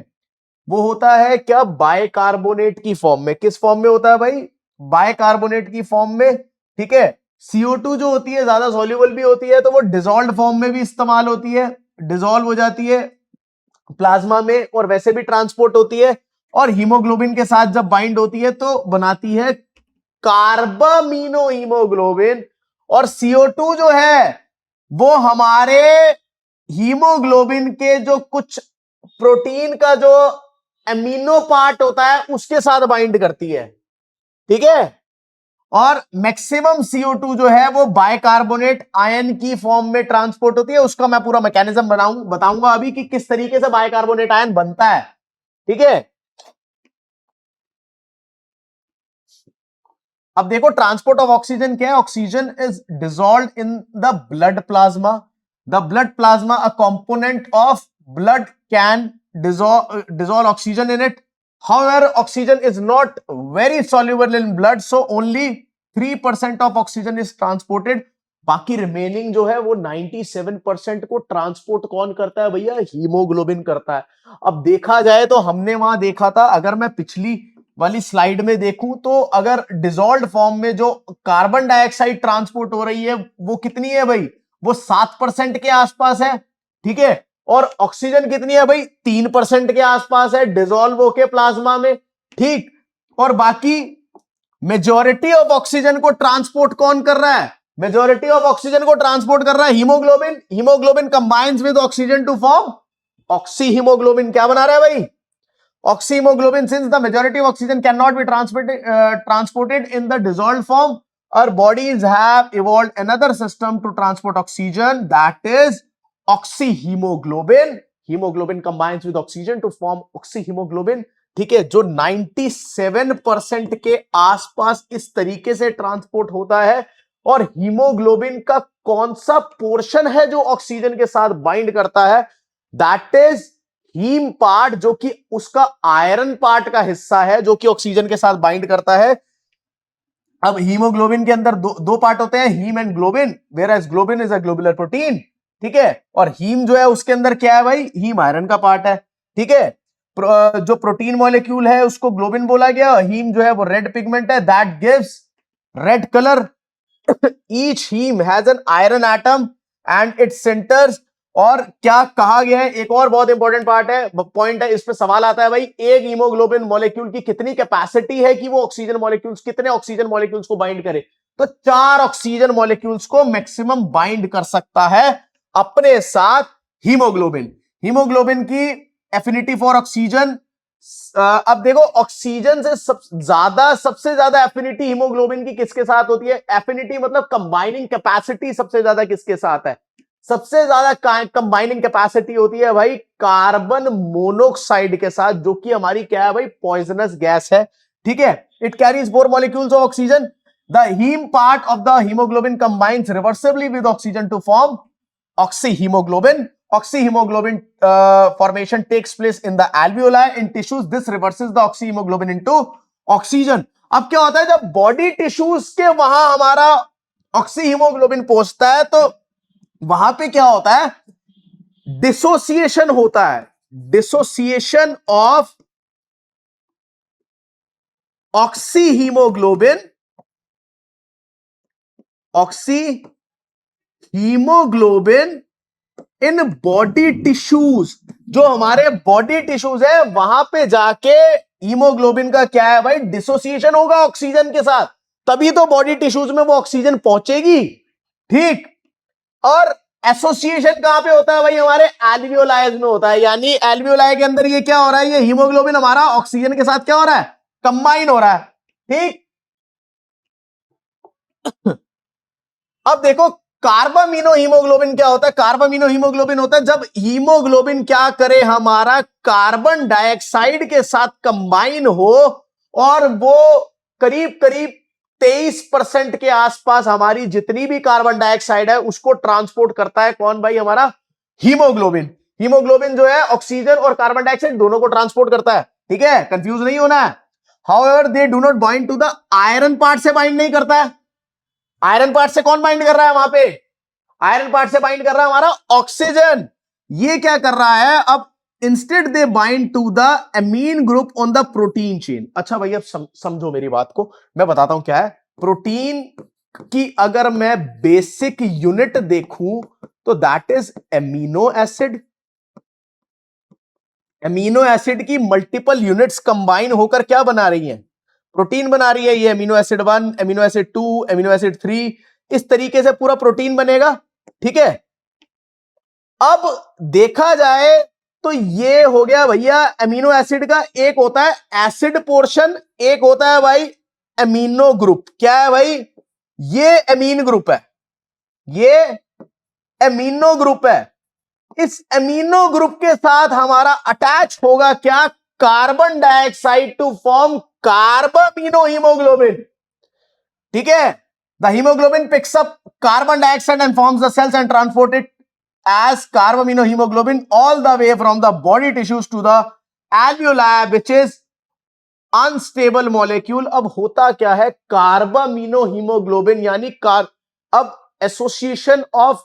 [SPEAKER 1] वो होता है क्या, बाइकार्बोनेट की फॉर्म में। किस फॉर्म में होता है भाई, बाइकार्बोनेट की फॉर्म में। ठीक है, CO2 जो होती है ज्यादा सॉल्युबल भी होती है, तो वो डिसॉल्व्ड फॉर्म में भी इस्तेमाल होती है, डिसॉल्व हो जाती है प्लाज्मा में, और वैसे भी ट्रांसपोर्ट होती है। और हीमोग्लोबिन के साथ जब बाइंड होती है तो बनाती है कार्बामीनो हीमोग्लोबिन। और CO2 जो है वो हमारे हीमोग्लोबिन के जो कुछ प्रोटीन का जो एमिनो पार्ट होता है उसके साथ बाइंड करती है। ठीक है, और मैक्सिमम CO2 जो है वो बाइकार्बोनेट आयन की फॉर्म में ट्रांसपोर्ट होती है। उसका मैं पूरा मैकेनिज्म बताऊंगा अभी कि किस तरीके से बाइकार्बोनेट आयन बनता है। ठीक है, अब देखो ट्रांसपोर्ट ऑफ ऑक्सीजन क्या है, oxygen is dissolved in the blood plasma. The blood plasma a component of blood can dissolve oxygen in it. However, oxygen is not very soluble in blood, so only 3% of oxygen is transported. बाकी remaining जो है वो 97% को transport कौन करता है भैया, haemoglobin करता है। अब देखा जाए तो हमने वहां देखा था, अगर मैं पिछली वाली स्लाइड में देखूं तो अगर डिसॉल्व्ड फॉर्म में जो कार्बन डाइऑक्साइड ट्रांसपोर्ट हो रही है वो कितनी है भाई, वो 7% के आसपास है। ठीक है, और ऑक्सीजन कितनी है भाई, 3% के आसपास है डिसॉल्व होके प्लाज्मा में। ठीक, और बाकी मेजॉरिटी ऑफ ऑक्सीजन को ट्रांसपोर्ट कौन कर रहा है, मेजॉरिटी ऑफ ऑक्सीजन को ट्रांसपोर्ट कर रहा है haemoglobin. Haemoglobin combines with oxygen to form oxyhaemoglobin. क्या बना रहा है भाई, oxyhemoglobin. Since the majority of oxygen cannot be transported in the dissolved form, our bodies have evolved another system to transport oxygen, that is oxyhemoglobin. Hemoglobin combines with oxygen to form oxyhemoglobin. ठीक है, जो 97% के आसपास इस तरीके से transport होता है। और हीमोग्लोबिन का कौन सा पोर्शन है जो ऑक्सीजन के साथ बाइंड करता है, दैट इज हीम पार्ट, जो कि उसका आयरन पार्ट का हिस्सा है जो कि ऑक्सीजन के साथ बाइंड करता है। अब हीमोग्लोबिन के अंदर दो पार्ट होते हैं, haem and globin, whereas globin is a globular protein. ठीक है, और हीम जो है उसके अंदर क्या है भाई, हीम आयरन का पार्ट है। ठीक है, जो प्रोटीन मॉलिक्यूल है उसको ग्लोबिन बोला गया। हीम जो है वो रेड पिगमेंट है, that gives red colour. Each haem has an iron atom and its centres. और क्या कहा गया है, एक और बहुत इंपॉर्टेंट पार्ट है, पॉइंट है, इस पे सवाल आता है भाई, एक हीमोग्लोबिन मॉलिक्यूल की कितनी कैपेसिटी है कि वो ऑक्सीजन मॉलिक्यूल्स, कितने ऑक्सीजन मॉलिक्यूल्स को बाइंड करे, तो 4 ऑक्सीजन मॉलिक्यूल्स को मैक्सिमम बाइंड कर सकता है अपने साथ हीमोग्लोबिन। हीमोग्लोबिन की एफिनिटी फॉर ऑक्सीजन अब देखो ऑक्सीजन से सबसे ज्यादा एफिनिटी हीमोग्लोबिन की किसके साथ होती है? एफिनिटी मतलब कंबाइनिंग कैपेसिटी सबसे ज्यादा किसके साथ है? सबसे ज्यादा कंबाइनिंग कैपेसिटी होती है भाई कार्बन मोनोऑक्साइड के साथ, जो कि हमारी क्या है भाई? पॉइजनस गैस है। ठीक है, it carries 4 molecules of oxygen. The haem part of the haemoglobin combines reversibly with oxygen to form oxyhemoglobin. Oxyhemoglobin formation takes place in the alveoli in tissues. This reverses the oxyhemoglobin into oxygen. अब क्या होता है जब body tissues के वहां हमारा oxyhaemoglobin पहुंचता है तो वहां पे क्या होता है? डिसोसिएशन होता है। Dissociation of oxyhaemoglobin in body tissues. जो हमारे बॉडी टिश्यूज है वहां पे जाके हीमोग्लोबिन का क्या है भाई? डिसोसिएशन होगा ऑक्सीजन के साथ, तभी तो बॉडी टिश्यूज में वो ऑक्सीजन पहुंचेगी। ठीक, और एसोसिएशन कहां पे होता है भाई? हमारे एल्वियोलाइज में होता है। यानी एल्वियोलाई के अंदर ये क्या हो रहा है? ये हीमोग्लोबिन हमारा ऑक्सीजन के साथ क्या हो रहा है? कंबाइन हो रहा है। ठीक, अब देखो कार्बामिनो हीमोग्लोबिन क्या होता है? कार्बामिनो हीमोग्लोबिन होता है जब हीमोग्लोबिन क्या करे? हमारा कार्बन डाइऑक्साइड के साथ कंबाइन हो और वो करीब करीब 23% के आसपास हमारी जितनी भी कार्बन डाइऑक्साइड है उसको ट्रांसपोर्ट करता है। कौन भाई? हमारा हीमोग्लोबिन। हीमोग्लोबिन जो है ऑक्सीजन और कार्बन डाइऑक्साइड दोनों को ट्रांसपोर्ट करता है। ठीक है, कंफ्यूज नहीं होना है। However they do not bind to the iron part से बाइंड नहीं करता है। आयरन पार्ट से कौन बाइंड कर रहा है वहां पे? आयरन पार्ट से बाइंड कर रहा है हमारा ऑक्सीजन। ये क्या कर रहा है अब? Instead they bind to the amine group on the protein chain. अच्छा भाई अब समझो मेरी बात को, मैं बताता हूं क्या है प्रोटीन की। अगर मैं बेसिक यूनिट देखूं तो that is amino acid. Amino acid की मल्टीपल यूनिट्स कंबाइन होकर क्या बना रही हैं? प्रोटीन बना रही है। ये amino acid 1, amino acid 2, amino acid 3, इस तरीके से पूरा प्रोटीन बनेगा। ठीक है, अब देखा जाए तो ये हो गया भैया अमीनो एसिड का। एक होता है एसिड पोर्शन, एक होता है भाई अमीनो ग्रुप। क्या है भाई? ये अमीन ग्रुप है, ये अमीनो ग्रुप है। इस अमीनो ग्रुप के साथ हमारा अटैच होगा क्या? Carbon dioxide to form carbaminohaemoglobin. ठीक है, the haemoglobin picks up carbon dioxide and forms the cells and transport it as carbaminohemoglobin all the way from the body tissues to the alveoli which is unstable molecule। अब होता क्या है? Carbaminohaemoglobin यानी अब association of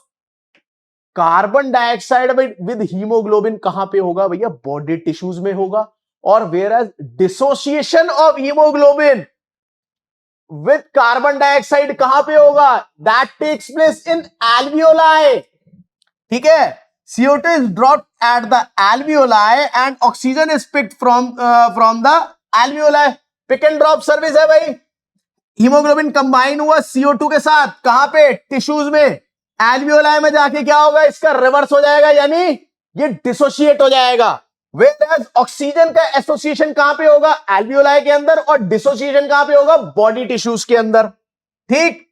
[SPEAKER 1] carbon dioxide with haemoglobin कहां पे होगा भैया? बॉडी टिश्यूज में होगा। और whereas dissociation of haemoglobin with carbon dioxide कहां पे होगा? That takes place in alveoli. ठीक है, CO2 is dropped at the alveoli and oxygen is picked from the alveoli। Pick and drop service है भाई। हीमोग्लोबिन कंबाइन हुआ CO2 के साथ, कहां पे? टिश्यूज में। एल्वियोलाई में जाके क्या होगा? इसका रिवर्स हो जाएगा, यानी ये डिसोशिएट हो जाएगा। वेयर ऑक्सीजन का एसोसिएशन कहां पे होगा? एल्वियोलाई के अंदर। और डिसोसिएशन कहां पे होगा? बॉडी टिश्यूज के अंदर। ठीक,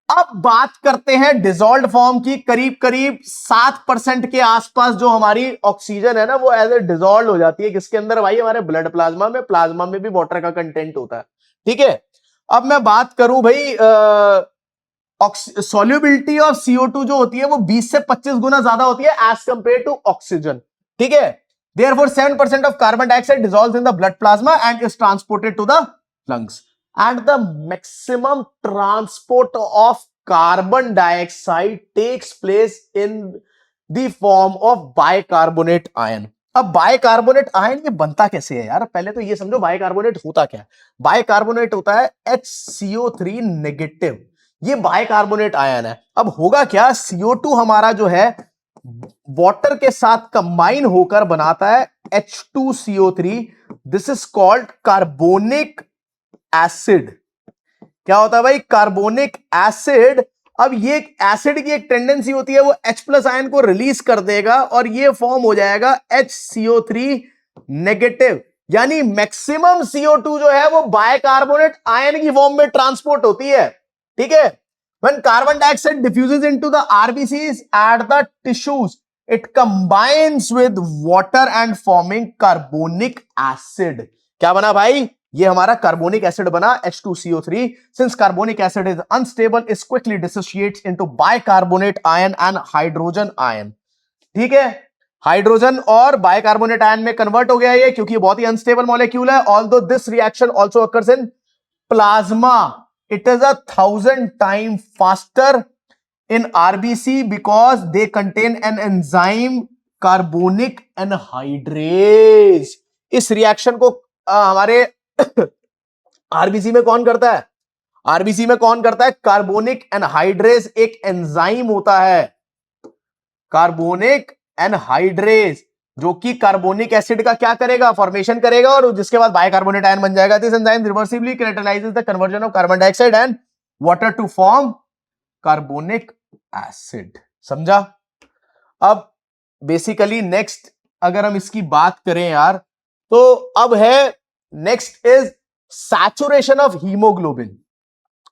[SPEAKER 1] अब बात करते हैं डिसॉल्व्ड फॉर्म की। करीब करीब 7% के आसपास जो हमारी ऑक्सीजन है ना वो एज ए डिसॉल्व हो जाती है। किसके अंदर भाई? हमारे ब्लड प्लाज्मा में। प्लाज्मा में भी वाटर का कंटेंट होता है। ठीक है, अब मैं बात करूं भाई सॉल्युबिलिटी ऑफ CO2 जो होती है वो 20 से 25 गुना ज्यादा होती है एज कंपेयर टू ऑक्सीजन। ठीक है, therefore 7% of carbon dioxide dissolves in the blood plasma and is transported to the lungs. And the maximum transport of carbon dioxide takes place in the form of bicarbonate ion। अब bicarbonate ion ये बनता कैसे है यार? पहले तो ये समझो बाइकार्बोनेट होता क्या है। बाइकार्बोनेट होता है HCO3 नेगेटिव, ये बाइकार्बोनेट आयन है। अब होगा क्या? CO2 हमारा जो है वाटर के साथ कंबाइन होकर बनाता है H2CO3। This is called carbonic acid. क्या होता है भाई? Carbonic acid. अब ये एसिड की एक टेंडेंसी होती है वो H+ आयन को रिलीज कर देगा और ये फॉर्म हो जाएगा HCO3 नेगेटिव, यानी मैक्सिमम CO2 जो है वो बायकार्बोनेट आयन की फॉर्म में ट्रांसपोर्ट होती है। ठीक है, when carbon dioxide diffuses into the RBCs at the tissues, it combines with water and forming carbonic acid। क्या बना भाई, ये हमारा कार्बोनिक एसिड बना H2CO3। Since carbonic acid is unstable, it quickly dissociates into bicarbonate ion and hydrogen ion। ठीक है, hydrogen और bicarbonate ion में कन्वर्ट हो गया ये, क्योंकि ये बहुत ही अनस्टेबल मॉलिक्यूल है। Although this reaction also occurs in plasma, it is 1,000 times faster in RBC because they contain an enzyme carbonic anhydrase। इस रिएक्शन को हमारे आरबीसी में कौन करता है, आरबीसी में कौन करता है, कार्बोनिक एनहाइड्रेज एक एंजाइम होता है, कार्बोनिक एनहाइड्रेज, जो कि कार्बोनिक एसिड का क्या करेगा, फॉर्मेशन करेगा और जिसके बाद बाइकार्बोनेट आयन बन जाएगा। This enzyme reversibly catalyses the conversion of carbon dioxide and water to form carbonic acid. समझा। अब बेसिकली नेक्स्ट अगर हम इसकी बात करें यार, तो अब है next is saturation of haemoglobin.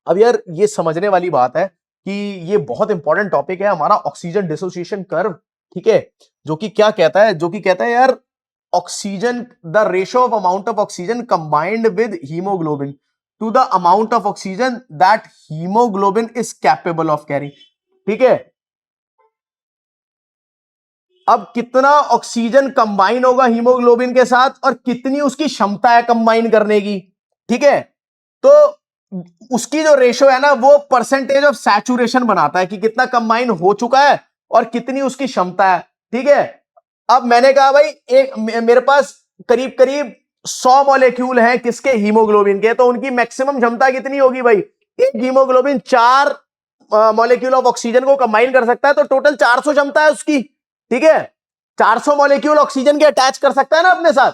[SPEAKER 1] अब यार ये समझने वाली बात है कि ये बहुत इंपॉर्टेंट टॉपिक है हमारा ऑक्सीजन डिसोसिएशन कर्व। ठीक है, जो कि क्या कहता है, जो कि कहता है यार oxygen, the ratio of amount of oxygen combined with haemoglobin to the amount of oxygen that haemoglobin is capable of carry. ठीक है, अब कितना ऑक्सीजन कंबाइन होगा हीमोग्लोबिन के साथ और कितनी उसकी क्षमता है कंबाइन करने की। ठीक है, तो उसकी जो रेशियो है ना वो परसेंटेज ऑफ सैचुरेशन बनाता है कि कितना कंबाइन हो चुका है और कितनी उसकी क्षमता है। ठीक है, अब मैंने कहा भाई एक मेरे पास करीब करीब 100 मॉलिक्यूल हैं किसके, हीमोग्लोबिन के, तो उनकी मैक्सिमम क्षमता कितनी होगी भाई, एक हीमोग्लोबिन 4 मॉलिक्यूल ऑफ ऑक्सीजन को कंबाइन कर सकता है, तो टोटल 400 क्षमता है उसकी। ठीक है, 400 मॉलिक्यूल ऑक्सीजन के अटैच कर सकता है ना अपने साथ।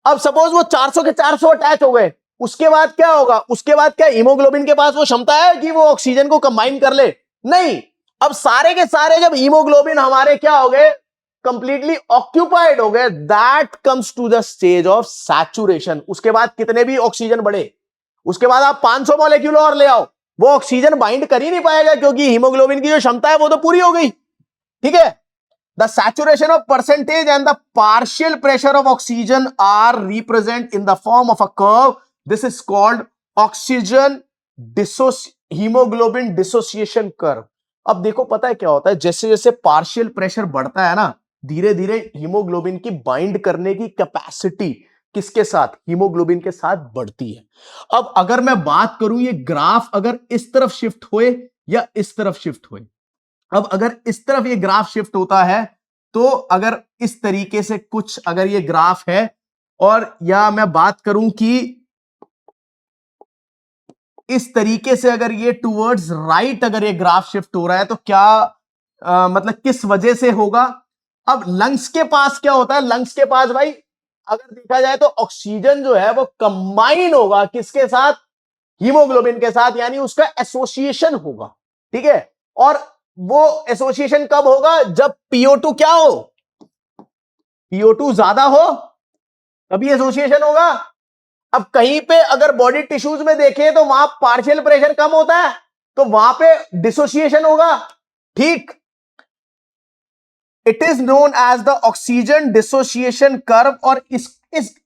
[SPEAKER 1] अब सपोज वो 400 के 400 अटैच हो गए, उसके बाद क्या होगा, उसके बाद क्या हीमोग्लोबिन के पास वो क्षमता है कि वो ऑक्सीजन को कंबाइन कर ले, नहीं। अब सारे के सारे जब हीमोग्लोबिन हमारे क्या हो गए, कंप्लीटली ऑक्यूपाइड हो गए, that comes to the stage of saturation. उसके बाद कितने भी ऑक्सीजन बढ़े, उसके बाद आप 500 मॉलिक्यूल और ले आओ, वो ऑक्सीजन बाइंड कर ही नहीं पाएगा क्योंकि हीमोग्लोबिन की जो क्षमता है वो तो पूरी हो गई। ठीक है, the saturation of percentage and the partial pressure of oxygen are represent in the form of a curve. This is called oxygen hemoglobin dissociation curve। अब देखो पता है क्या होता है, जैसे जैसे पार्शियल प्रेशर बढ़ता है ना, धीरे धीरे हीमोग्लोबिन की बाइंड करने की कैपेसिटी किसके साथ, हीमोग्लोबिन के साथ बढ़ती है। अब अगर मैं बात करूं ये ग्राफ अगर इस तरफ शिफ्ट होए या इस तरफ शिफ्ट होए, अब अगर इस तरफ ये ग्राफ शिफ्ट होता है तो अगर इस तरीके से कुछ अगर ये ग्राफ है, और या मैं बात करूं कि इस तरीके से अगर ये टुवर्ड्स राइट अगर ये ग्राफ शिफ्ट हो रहा है तो क्या मतलब किस वजह से होगा। अब लंग्स के पास क्या होता है, लंग्स के पास भाई अगर देखा जाए तो ऑक्सीजन जो है वो कंबाइन होगा किसके साथ, हीमोग्लोबिन के साथ, यानी उसका एसोसिएशन होगा। ठीक है, और वो एसोसिएशन कब होगा, जब PO2 क्या हो, PO2 ज्यादा हो तभी एसोसिएशन होगा। अब कहीं पे अगर बॉडी टिश्यूज में देखें तो वहां पार्शियल प्रेशर कम होता है तो वहां पे डिसोसिएशन होगा। ठीक, it is known as the oxygen dissociation curve, और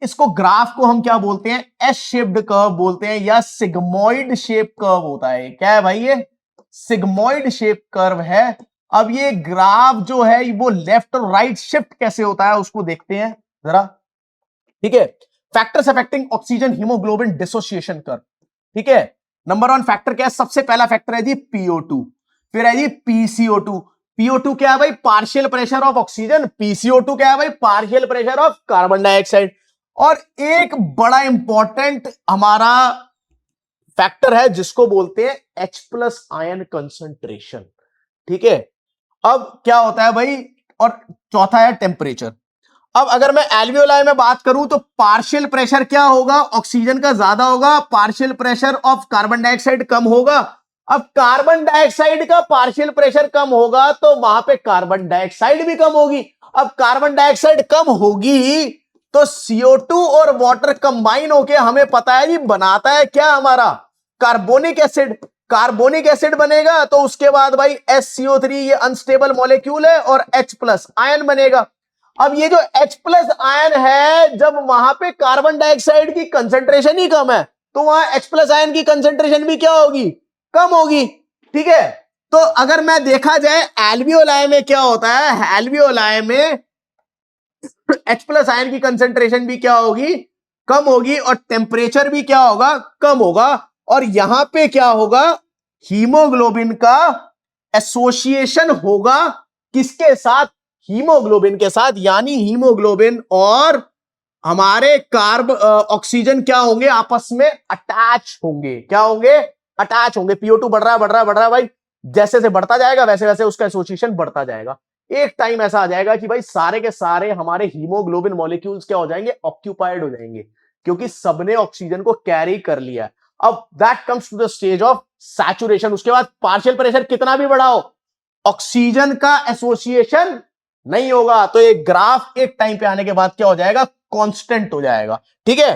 [SPEAKER 1] इसको ग्राफ को हम क्या बोलते हैं, एस शेप्ड कर्व बोलते हैं या सिग्मोइड शेप कर्व होता है। क्या है भाई, ये सिग्मोइड शेप कर्व है। अब ये ग्राफ जो है वो लेफ्ट और राइट शिफ्ट कैसे होता है उसको देखते हैं जरा। ठीक है, factors affecting oxygen haemoglobin dissociation curve. ठीक है, नंबर 1 फैक्टर क्या है, सबसे पहला फैक्टर है जी PO2, फिर है जी PCO2। PO2 क्या है भाई, partial pressure of oxygen, PCO2 क्या है भाई, partial pressure of carbon dioxide. और एक बड़ा इंपॉर्टेंट हमारा फैक्टर है जिसको बोलते हैं H+ आयन कंसंट्रेशन। ठीक है, अब क्या होता है भाई, और चौथा है टेम्परेचर। अब अगर मैं एल्वियोलाई में बात करूं तो पार्शियल प्रेशर क्या होगा, ऑक्सीजन का ज्यादा होगा, partial pressure of carbon dioxide कम होगा। अब कार्बन डाइऑक्साइड का पार्शियल प्रेशर कम होगा तो वहां पे कार्बन डाइऑक्साइड भी कम होगी। अब कार्बन डाइऑक्साइड कम होगी तो CO2 और वाटर कंबाइन होके हमें पता है जी बनाता है क्या हमारा कार्बोनिक एसिड। कार्बोनिक एसिड बनेगा तो उसके बाद भाई SCO3 ये अनस्टेबल मॉलिक्यूल है और H+ आयन बनेगा। अब ये जो H+ आयन है जब वहां पे कार्बन डाइऑक्साइड की कंसेंट्रेशन ही कम है तो वहां H+ आयन की कंसेंट्रेशन भी क्या होगी, कम होगी। ठीक है, तो अगर मैं देखा जाए एल्वियोलाई में क्या होता है, एल्वियोलाई में H+ आयन की कंसेंट्रेशन भी क्या होगी, कम होगी और टेम्परेचर भी क्या होगा, कम होगा। और यहां पे क्या होगा, हीमोग्लोबिन का एसोसिएशन होगा किसके साथ, हीमोग्लोबिन के साथ, यानी हीमोग्लोबिन और हमारे ऑक्सीजन क्या होंगे, आपस में अटैच होंगे। क्या होंगे, अटैच होंगे। PO2 बढ़ रहा है बढ़ रहा है बढ़ रहा है भाई, जैसे से बढ़ता जाएगा वैसे वैसे उसका एसोसिएशन बढ़ता जाएगा। एक टाइम ऐसा आ जाएगा कि भाई सारे के सारे हमारे हीमोग्लोबिन मॉलिक्यूल्स क्या हो जाएंगे, ऑक्यूपाइड हो जाएंगे, क्योंकि सबने ऑक्सीजन को कैरी कर लिया। अब that comes to the stage of saturation. उसके बाद पार्शियल प्रेशर कितना भी बढ़ाओ ऑक्सीजन का एसोसिएशन नहीं होगा, तो एक ग्राफ एक टाइम पे आने के बाद क्या हो जाएगा, कांस्टेंट हो जाएगा। ठीक है,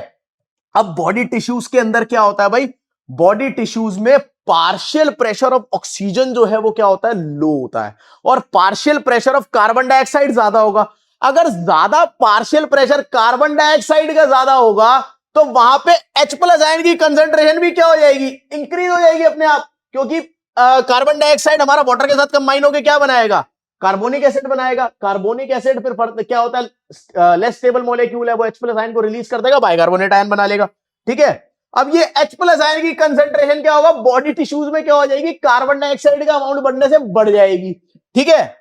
[SPEAKER 1] अब बॉडी टिश्यूज के अंदर क्या होता है भाई, बॉडी टिश्यूज में पार्शियल प्रेशर ऑफ ऑक्सीजन जो है वो क्या होता है, लो होता है, और partial pressure of carbon dioxide ज्यादा होगा। अगर ज्यादा पार्शियल प्रेशर कार्बन डाइऑक्साइड का ज्यादा होगा तो वहां पे H+ आयन की कंसेंट्रेशन भी क्या हो जाएगी, इंक्रीज हो जाएगी अपने आप, क्योंकि कार्बन डाइऑक्साइड हमारा वाटर के साथ कंबाइन होकर क्या बनाएगा, कार्बोनिक एसिड बनाएगा। कार्बोनिक एसिड फिर क्या होता है, लेस स्टेबल मॉलिक्यूल है, वो H+ आयन को रिलीज कर देगा, बाइकार्बोनेट आयन बना लेगा। ठीक है, अब ये H+ आयन की कंसेंट्रेशन क्या होगा, बॉडी टिश्यूज में क्या हो जाएगी, कार्बन डाइऑक्साइड का अमाउंट बढ़ने से बढ़ जाएगी। ठीक है,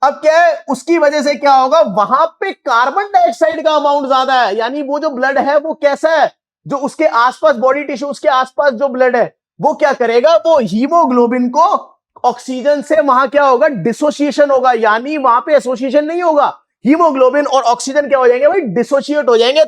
[SPEAKER 1] अब क्या है, उसकी वजह से क्या होगा, वहां पे कार्बन डाइऑक्साइड का अमाउंट ज्यादा है, यानी वो जो ब्लड है वो कैसा है, जो उसके आसपास बॉडी टिश्यूज के आसपास जो ब्लड है वो क्या करेगा, वो हीमोग्लोबिन को ऑक्सीजन से वहां क्या होगा, डिसोसिएशन होगा, यानी वहां पे एसोसिएशन नहीं होगा, हीमोग्लोबिन और ऑक्सीजन क्या हो जाएंगे भाई, डिसोसिएट हो जाएंगे,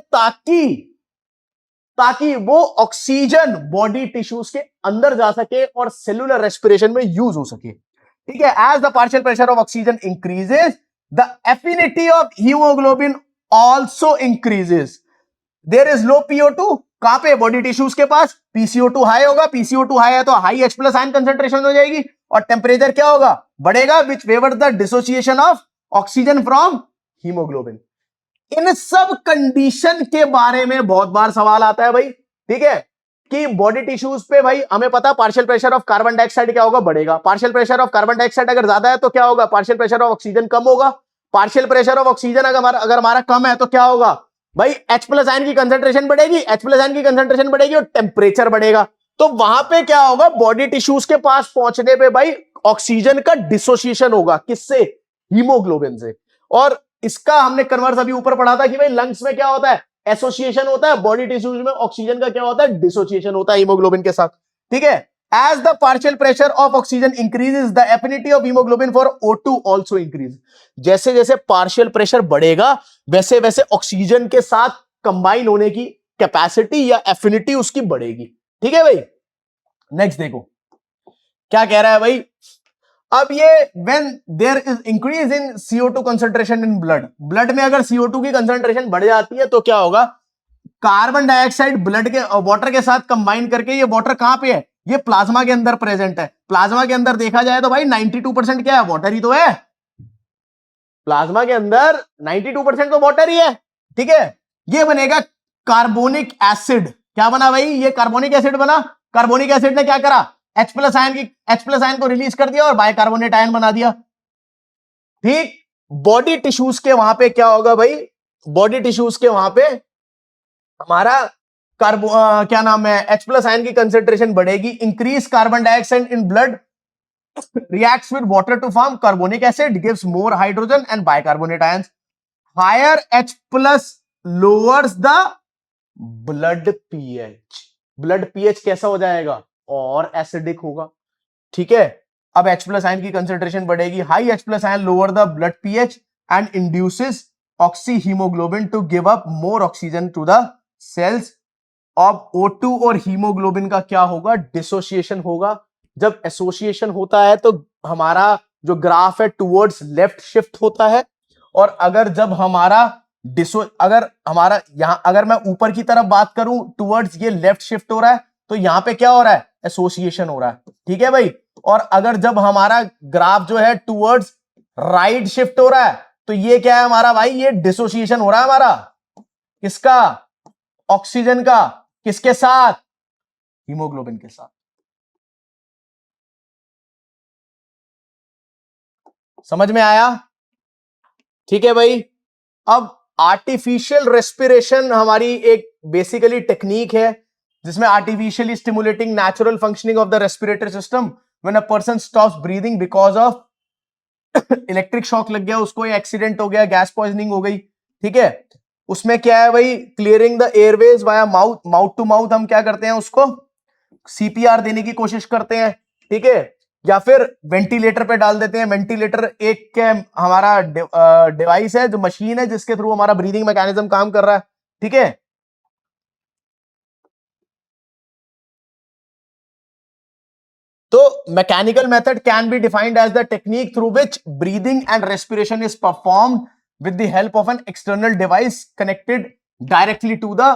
[SPEAKER 1] ताकि वो ऑक्सीजन बॉडी टिश्यूज के अंदर जा सके और सेलुलर रेस्पिरेशन में यूज हो सके। ठीक है, as the partial pressure of oxygen increases the affinity of haemoglobin also increases. There is low PO2, कहां पे, बॉडी टिश्यूज के पास, PCO2 हाई होगा, PCO2 हाई है तो हाई H+ आयन कंसेंट्रेशन हो जाएगी और टेम्परेचर क्या होगा, बढ़ेगा, which favours the dissociation of oxygen from haemoglobin. इन सब कंडीशन के बारे में बहुत बार सवाल आता है भाई। ठीक है, कि बॉडी टिश्यूज पे भाई हमें पता partial pressure of carbon dioxide क्या होगा, बढ़ेगा। Partial pressure of carbon dioxide अगर ज्यादा है तो क्या होगा, पार्शियल प्रेशर ऑफ ऑक्सीजन कम होगा। पार्शियल प्रेशर ऑफ ऑक्सीजन अगर हमारा कम है तो क्या होगा भाई, H+ आयन की कंसेंट्रेशन बढ़ेगी, H+ आयन की कंसेंट्रेशन बढ़ेगी और टेम्परेचर बढ़ेगा। तो वहां पे क्या होगा, बॉडी टिश्यूज के पास पहुंचने पे भाई ऑक्सीजन का डिसोसिएशन होगा, किससे, हीमोग्लोबिन से। और इसका हमने कन्वर्स अभी ऊपर पढ़ा था कि भाई लंग्स में क्या होता है, एसोसिएशन होता है, बॉडी टिश्यूज में ऑक्सीजन का क्या होता है, डिसोसिएशन होता है हीमोग्लोबिन के साथ। ठीक है, as the partial pressure of oxygen increases the affinity of haemoglobin for O2 also increase. जैसे जैसे पार्शियल प्रेशर बढ़ेगा वैसे वैसे ऑक्सीजन के साथ कंबाइन होने की कैपेसिटी या एफिनिटी उसकी बढ़ेगी। ठीक है भाई, नेक्स्ट देखो क्या कह रहा है भाई, अब ये when there is increase in CO2 concentration in blood, blood में अगर CO2 की कंसेंट्रेशन बढ़ जाती है तो क्या होगा, कार्बन डाइऑक्साइड ब्लड के वाटर के साथ कंबाइन करके, ये वाटर कहां पे है, ये प्लाज्मा के अंदर प्रेजेंट है। प्लाज्मा के अंदर देखा जाए तो भाई 92% क्या है, वाटर ही तो है। प्लाज्मा के अंदर 92% तो वाटर ही है। ठीक है, ये बनेगा कार्बोनिक एसिड। क्या बना भाई, ये कार्बोनिक एसिड बना। कार्बोनिक एसिड ने क्या करा, H+ आयन को रिलीज कर दिया और बाइकार्बोनेट आयन बना दिया। ठीक, बॉडी टिश्यूज के वहां पे क्या होगा भाई, बॉडी टिश्यूज के वहां पे हमारा क्या नाम है, H+ आयन की कंसेंट्रेशन बढ़ेगी, increase carbon dioxide in blood reacts with water to form carbonic acid, gives more hydrogen and bicarbonate ions. Higher H+ lowers the blood pH. blood pH कैसा हो जाएगा, और एसिडिक होगा। ठीक है, अब H+ आयन की कंसेंट्रेशन बढ़ेगी, high H+ ion lower the blood pH and induces oxyhemoglobin to give up more oxygen to the cells. अब O2 और हीमोग्लोबिन का क्या होगा, डिसोसिएशन होगा, जब एसोसिएशन होता है तो हमारा जो ग्राफ है टुवर्ड्स लेफ्ट शिफ्ट होता है, और अगर जब हमारा अगर हमारा यहां अगर मैं ऊपर की तरफ बात करूं टुवर्ड्स ये लेफ्ट शिफ्ट हो रहा है, तो यहां पे क्या हो रहा है, एसोसिएशन हो रहा है, ठीक है भाई। और अगर जब हमारा ग्राफ जो है टुवर्ड्स राइट शिफ्ट हो रहा है, तो ये क्या है हमारा भाई, ये डिसोसिएशन हो रहा है हमारा, किसका, ऑक्सीजन का, किसके साथ, हीमोग्लोबिन के साथ। समझ में आया, ठीक है भाई। अब आर्टिफिशियल रेस्पिरेशन हमारी एक बेसिकली टेक्निक है जिसमें artificially stimulating natural functioning of the respiratory system when a person stops breathing because of electric shock लग गया उसको, या एक्सीडेंट हो गया, गैस पॉइजनिंग हो गई, ठीक है। उसमें क्या है भाई, clearing the airways via mouth, mouth to mouth हम क्या करते हैं, उसको सीपीआर देने की कोशिश करते हैं, ठीक है, या फिर वेंटिलेटर पे डाल देते हैं। वेंटिलेटर एक के हमारा डिवाइस है, जो मशीन है जिसके थ्रू हमारा ब्रीदिंग मैकेनिज्म काम कर रहा है, ठीक है। तो mechanical method can be defined as the technique through which breathing and respiration is performed with the help of an external device connected directly to the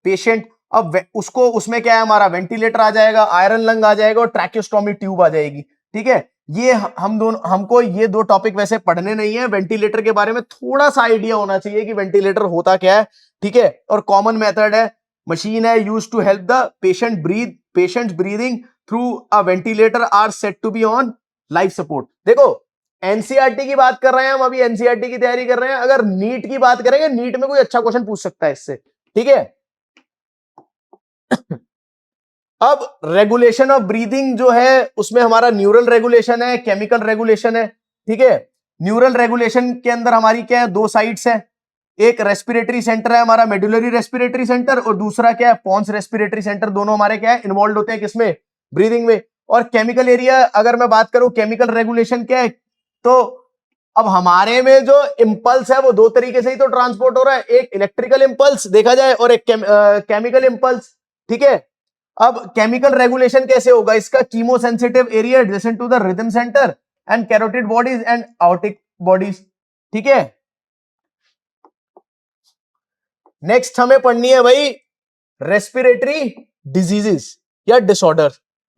[SPEAKER 1] patient. अब उसको उसमें क्या है, हमारा वेंटिलेटर आ जाएगा, आयरन लंग आ जाएगा और ट्रैकियोस्टोमी ट्यूब आ जाएगी, ठीक है। ये हम दोनों, हमको ये दो टॉपिक वैसे पढ़ने नहीं है, वेंटिलेटर के बारे में थोड़ा सा आइडिया होना चाहिए कि वेंटिलेटर होता क्या है, ठीक है। और कॉमन मेथड है, मशीन है use to help the patient breathe, patients breathing through a ventilator are set to be on life support. देखो एनसीईआरटी की बात कर रहे हैं हम, अभी एनसीईआरटी की तैयारी कर रहे हैं, अगर नीट की बात करेंगे, नीट में कोई अच्छा क्वेश्चन पूछ सकता है इससे, ठीक है। अब रेगुलेशन ऑफ ब्रीदिंग जो है उसमें हमारा न्यूरल रेगुलेशन है, केमिकल रेगुलेशन है, ठीक है। न्यूरल रेगुलेशन के अंदर हमारी क्या है, दो साइड्स है, एक रेस्पिरेटरी सेंटर है हमारा, मेडुलरी रेस्पिरेटरी सेंटर, और दूसरा क्या है, पॉन्स रेस्पिरेटरी सेंटर। दोनों हमारे क्या है, इन्वॉल्व होते हैं किसमें, ब्रीदिंग में। और केमिकल एरिया अगर मैं बात करूं, केमिकल रेगुलेशन क्या है, तो अब हमारे में जो इंपल्स है वो दो तरीके से ही तो ट्रांसपोर्ट हो रहा है, एक इलेक्ट्रिकल इंपल्स देखा जाए और एक केमिकल इंपल्स, ठीक है। अब केमिकल रेगुलेशन कैसे होगा, इसका chemosensitive area adjacent to the rhythm centre and carotid bodies and aortic bodies, ठीक है। नेक्स्ट हमें पढ़नी है भाई रेस्पिरेटरी डिजीजेस या डिसऑर्डर,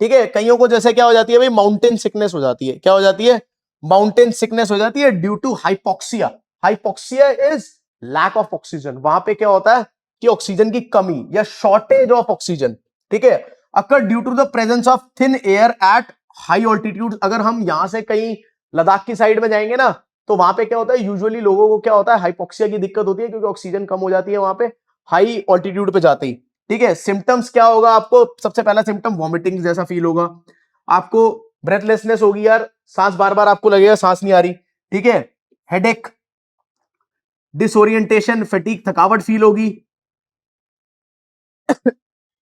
[SPEAKER 1] ठीक है। कईयों को जैसे क्या हो जाती है भाई, माउंटेन सिकनेस हो जाती है, क्या हो जाती है, माउंटेन सिकनेस हो जाती है due to hypoxia. Hypoxia is lack of oxygen, वहां पे क्या होता है कि ऑक्सीजन की कमी या शॉर्टेज ऑफ ऑक्सीजन, ठीक है, occur due to the presence of thin air at high altitude. अगर हम यहां से कहीं लद्दाख की साइड में जाएंगे ना, तो वहां पे क्या होता है, यूजुअली लोगों को क्या होता है, हाइपोक्सिया की दिक्कत होती है, क्योंकि ऑक्सीजन कम हो जाती है वहां पे हाई ऑल्टीट्यूड पे जाते ही, ठीक है। सिम्टम्स क्या होगा आपको, सबसे पहला सिम्टम वॉमिटिंग जैसा फील होगा आपको, ब्रेथलेसनेस होगी यार, सांस बार बार आपको लगेगा सांस नहीं आ रही, ठीक है, हेडेक, डिसोरिएंटेशन, फटीग, थकावट फील होगी,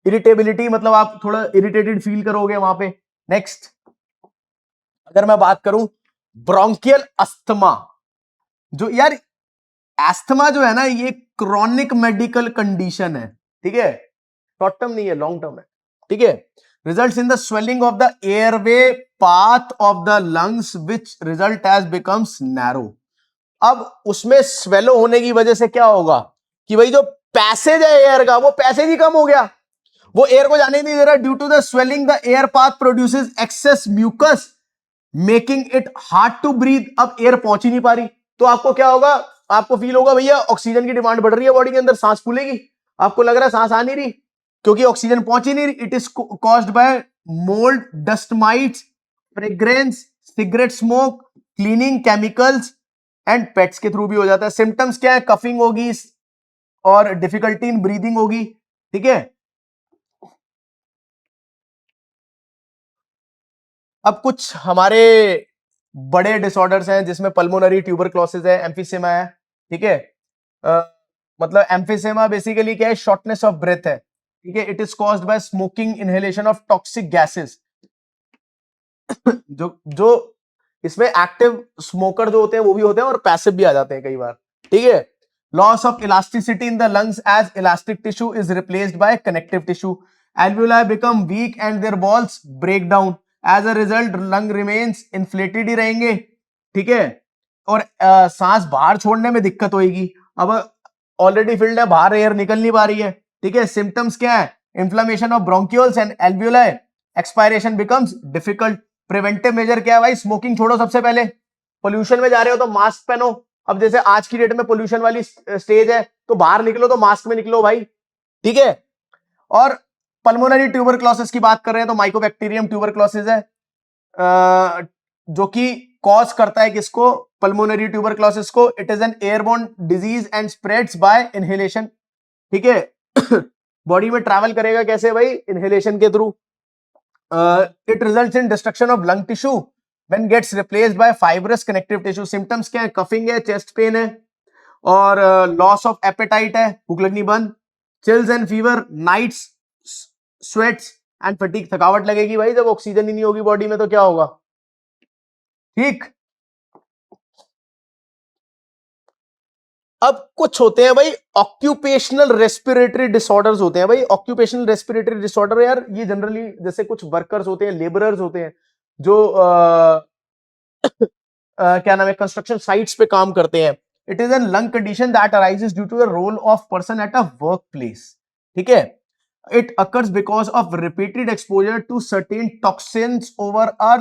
[SPEAKER 1] इरिटेबिलिटी मतलब आप थोड़ा इरिटेटेड फील करोगे वहां पे। नेक्स्ट अगर मैं बात करूं ब्रोंकियल अस्थमा, जो यार एस्थमा जो है ना, ये क्रॉनिक मेडिकल कंडीशन है, ठीक है, शॉर्ट टर्म नहीं है, लॉन्ग टर्म है, ठीक है। Results in the swelling of the airway path of the lungs which result as becomes narrow. अब उसमें स्वेलो होने की वजह से क्या होगा कि भाई जो पैसेज है एयर का, वो पैसेज ही कम हो गया, वो एयर को जाने नहीं दे रहा। Due to the swelling the air path produces excess mucus making it hard to breathe. अब एयर पहुंच ही नहीं पा रही, तो आपको क्या होगा, आपको फील होगा भैया ऑक्सीजन की डिमांड बढ़ रही है बॉडी के अंदर, सांस फूलेगी, आपको लग रहा है सांस आ नहीं रही क्योंकि ऑक्सीजन पहुंच ही नहीं रही। It is caused by mould, dust mites, fragrance, cigarette smoke, cleaning chemicals and pets के थ्रू भी हो जाता है। सिम्टम्स क्या है, कफिंग होगी और डिफिकल्टी इन ब्रीदिंग होगी, ठीक है। अब कुछ हमारे बड़े डिसऑर्डर्स हैं जिसमें पल्मोनरी ट्यूबरक्लोसिस है, एम्फीसेमा है, ठीक है। मतलब एम्फीसेमा बेसिकली क्या है, शॉर्टनेस ऑफ ब्रेथ है, ठीक है। It is caused by smoking, inhalation of toxic gases. जो जो इसमें एक्टिव स्मोकर जो होते हैं वो भी होते हैं और पैसिव भी आ जाते हैं कई बार, ठीक है। Loss of elasticity in the lungs as elastic tissue is replaced by connective tissue. Alveoli become weak and their walls break down as a result lung remains inflated ही रहेंगे, ठीक है, और सांस बाहर छोड़ने में दिक्कत होगी। अब ऑलरेडी फिल्ड है, बाहर एयर निकल नहीं पा रही है, ठीक है। सिम्टम्स क्या है? Inflammation of bronchioles and alveoli, expiration becomes difficult. Preventive measure क्या है भाई? स्मोकिंग छोड़ो सबसे पहले। पोल्यूशन में जा रहे हो तो मास्क पहनो। अब जैसे आज की डेट में पोल्यूशन वाली स्टेज है, तो बाहर निकलो तो मास्क में निकलो भाई, ठीक है। और पल्मोनरी ट्यूबरक्लोसिस की बात कर रहे हैं तो माइकोबैक्टीरियम ट्यूबरक्लोसिस है, जो कि कॉज करता है किसको? पल्मोनरी ट्यूबरक्लोसिस को। It is N airborne disease and spreads by inhalation, ठीक है। बॉडी में ट्रैवल करेगा कैसे भाई? इनहेलेशन के through. It results in destruction of lung tissue when gets replaced by fibrous connective tissue. Symptoms क्या है? कफिंग है, चेस्ट पेन है, और लॉस ऑफ एपेटाइट है, भूख लगनी बंद, chills and fever, nights sweats and fatigue, थकावट लगेगी भाई। जब ऑक्सीजन ही नहीं होगी बॉडी में तो क्या होगा, ठीक। अब कुछ होते हैं भाई ऑक्यूपेशनल रेस्पिरेटरी डिसऑर्डर्स होते हैं भाई। ऑक्यूपेशनल रेस्पिरेटरी डिसऑर्डर यार, ये जनरली जैसे कुछ वर्कर्स होते हैं, लेबरर्स होते हैं, जो क्या नाम है, कंस्ट्रक्शन साइट्स पे काम करते हैं। It is an lung condition that arises due to the role of person at a work place, ठीक है। It occurs because of repeated exposure to certain toxins over a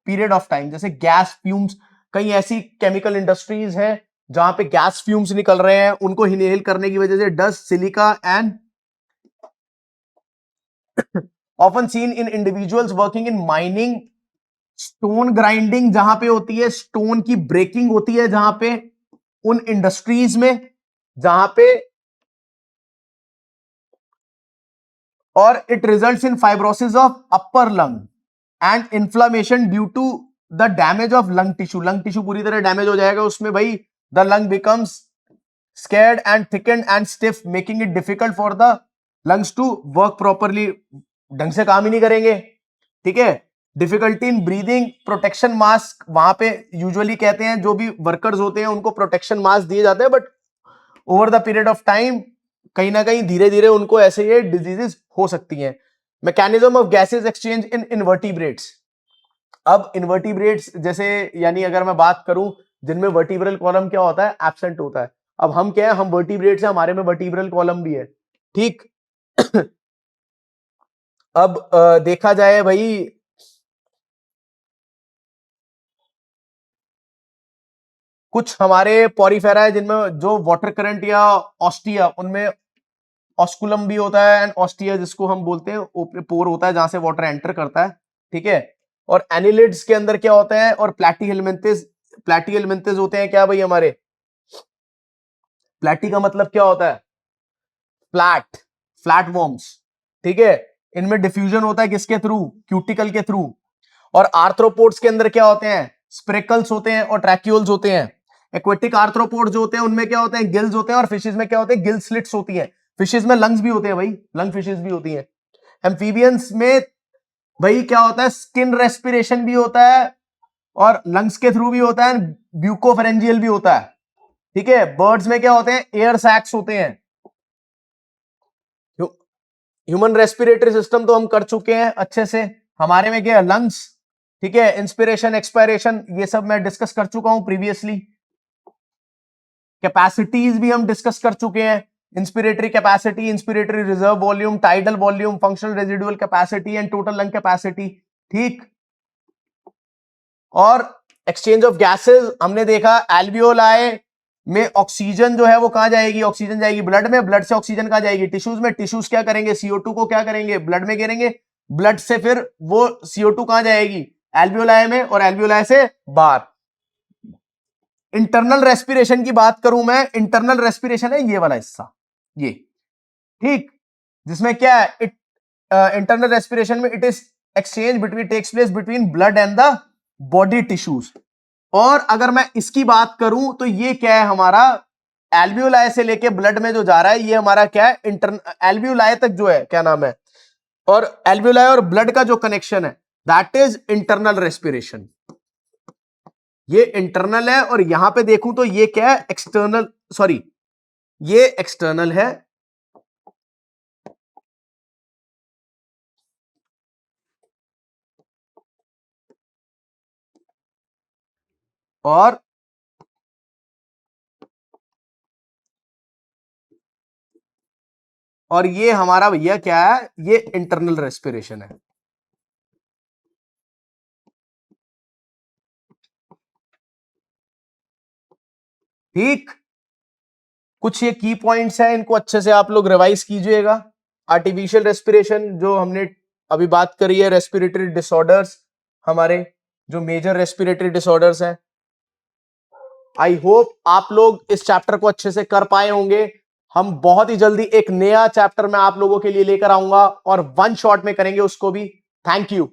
[SPEAKER 1] period of time. जैसे gas fumes, कई ऐसी chemical industries है जहां पे gas fumes निकल रहे हैं, उनको इनहेल करने की वजह से dust, silica and often seen in individuals working in mining, stone grinding जहां पे होती है, स्टोन की ब्रेकिंग होती है जहां पे, उन इंडस्ट्रीज में जहां पे, और it results in fibrosis of upper lung and inflammation due to the damage of lung tissue. Lung tissue पूरी तरह डैमेज हो जाएगा उसमें भाई। The lung becomes scared and thickened and stiff, making it difficult for the lungs to work properly। ढंग से काम ही नहीं करेंगे, ठीक है। Difficulty in breathing, protection mask वहां पे यूजुअली कहते हैं, जो भी वर्कर्स होते हैं उनको प्रोटेक्शन मास्क दिए जाते हैं, but over the period of time कहीं ना कहीं धीरे धीरे उनको ऐसे ये डिजीजेस हो सकती हैं। Mechanism of gases exchange in invertebrates. अब इनवर्टिब्रेट्स जैसे, यानी अगर मैं बात करूं जिनमें वर्टिब्रल कॉलम क्या होता है? एब्सेंट होता है। अब हम क्या है, हम वर्टिब्रेट्स हैं, हमारे में वर्टिब्रल कॉलम भी है, ठीक। अब देखा जाए भाई, कुछ हमारे पॉरीफेरा है जिनमें जो वाटर करंट या ऑस्टिया, उनमें ऑस्कुलम भी होता है एंड ऑस्टिया जिसको हम बोलते हैं पोर होता है जहां से वाटर एंटर करता है, ठीक है। और एनिलिड्स के अंदर क्या होता है? और प्लैटीहेलमिंथेस होते हैं क्या भाई हमारे? प्लैटी का मतलब क्या होता है? फ्लैट, फ्लैट वॉर्म्स, ठीक है। इनमें डिफ्यूजन होता है किसके थ्रू? क्यूटिकल के थ्रू। और आर्थ्रोपोड्स के अंदर क्या होते हैं? स्प्रेकल्स होते हैं और ट्रैक्यूल्स होते हैं। एक्वेटिक आर्थ्रोपोड्स जो होते हैं उनमें क्या होते हैं? गिल्स होते हैं। और फिशेज में क्या होते हैं? गिल स्लिट्स होती है। फिशेज में लंग्स भी होते हैं भाई, लंग फिशेज भी होती है। एम्फीबियंस में भाई क्या होता है? स्किन रेस्पिरेशन भी होता है और लंग्स के थ्रू भी होता है, ब्यूकोफेरेंजियल भी होता है, ठीक है। बर्ड्स में क्या होते हैं? एयर सैक्स होते हैं। ह्यूमन रेस्पिरेटरी सिस्टम तो हम कर चुके हैं अच्छे से। हमारे में क्या है? लंग्स, ठीक है। इंस्पिरेशन, एक्सपायरेशन, ये सब मैं डिस्कस कर चुका हूं प्रीवियसली। कैपेसिटीज भी हम डिस्कस कर चुके हैं। Inspiratory capacity, inspiratory reserve volume, tidal volume, functional residual capacity and total lung capacity, ठीक। और एक्सचेंज ऑफ गैसेस हमने देखा, एल्वियोलाई में ऑक्सीजन जो है वो कहां जाएगी? ऑक्सीजन जाएगी ब्लड में, ब्लड से ऑक्सीजन कहां जाएगी? टिश्यूज में। टिश्यूज क्या करेंगे? CO2 को क्या करेंगे? ब्लड में गिरेंगे। ब्लड से फिर वो CO2 कहां जाएगी? एल्वियोलाई में, और एल्वियोलाई से बाहर। इंटरनल रेस्पिरेशन की बात करूं मैं, इंटरनल रेस्पिरेशन है ये वाला हिस्सा, ये, ठीक। जिसमें क्या है? इंटरनल रेस्पिरेशन में it is exchange between, takes place between blood and the body tissues. और अगर मैं इसकी बात करूं तो ये क्या है हमारा? एल्वियोलाई से लेके ब्लड में जो जा रहा है ये हमारा क्या है? एल्वियोलाई तक जो है, क्या नाम है, और एल्वियोलाई और ब्लड का जो कनेक्शन है दैट इज इंटरनल रेस्पिरेशन। ये इंटरनल है, और यहां पे देखूं तो ये क्या है? एक्सटर्नल, सॉरी, ये एक्सटर्नल है, और ये हमारा भैया क्या है, ये इंटरनल रेस्पिरेशन है। ठीक, कुछ ये की पॉइंट्स हैं, इनको अच्छे से आप लोग रिवाइज कीजिएगा। आर्टिफिशियल रेस्पिरेशन जो हमने अभी बात करी है, रेस्पिरेटरी डिसऑर्डर्स, हमारे जो मेजर रेस्पिरेटरी डिसऑर्डर्स हैं। आई होप आप लोग इस चैप्टर को अच्छे से कर पाए होंगे। हम बहुत ही जल्दी एक नया चैप्टर मैं आप लोगों के लिए लेकर आऊंगा और वन शॉट में करेंगे उसको भी। Thank you.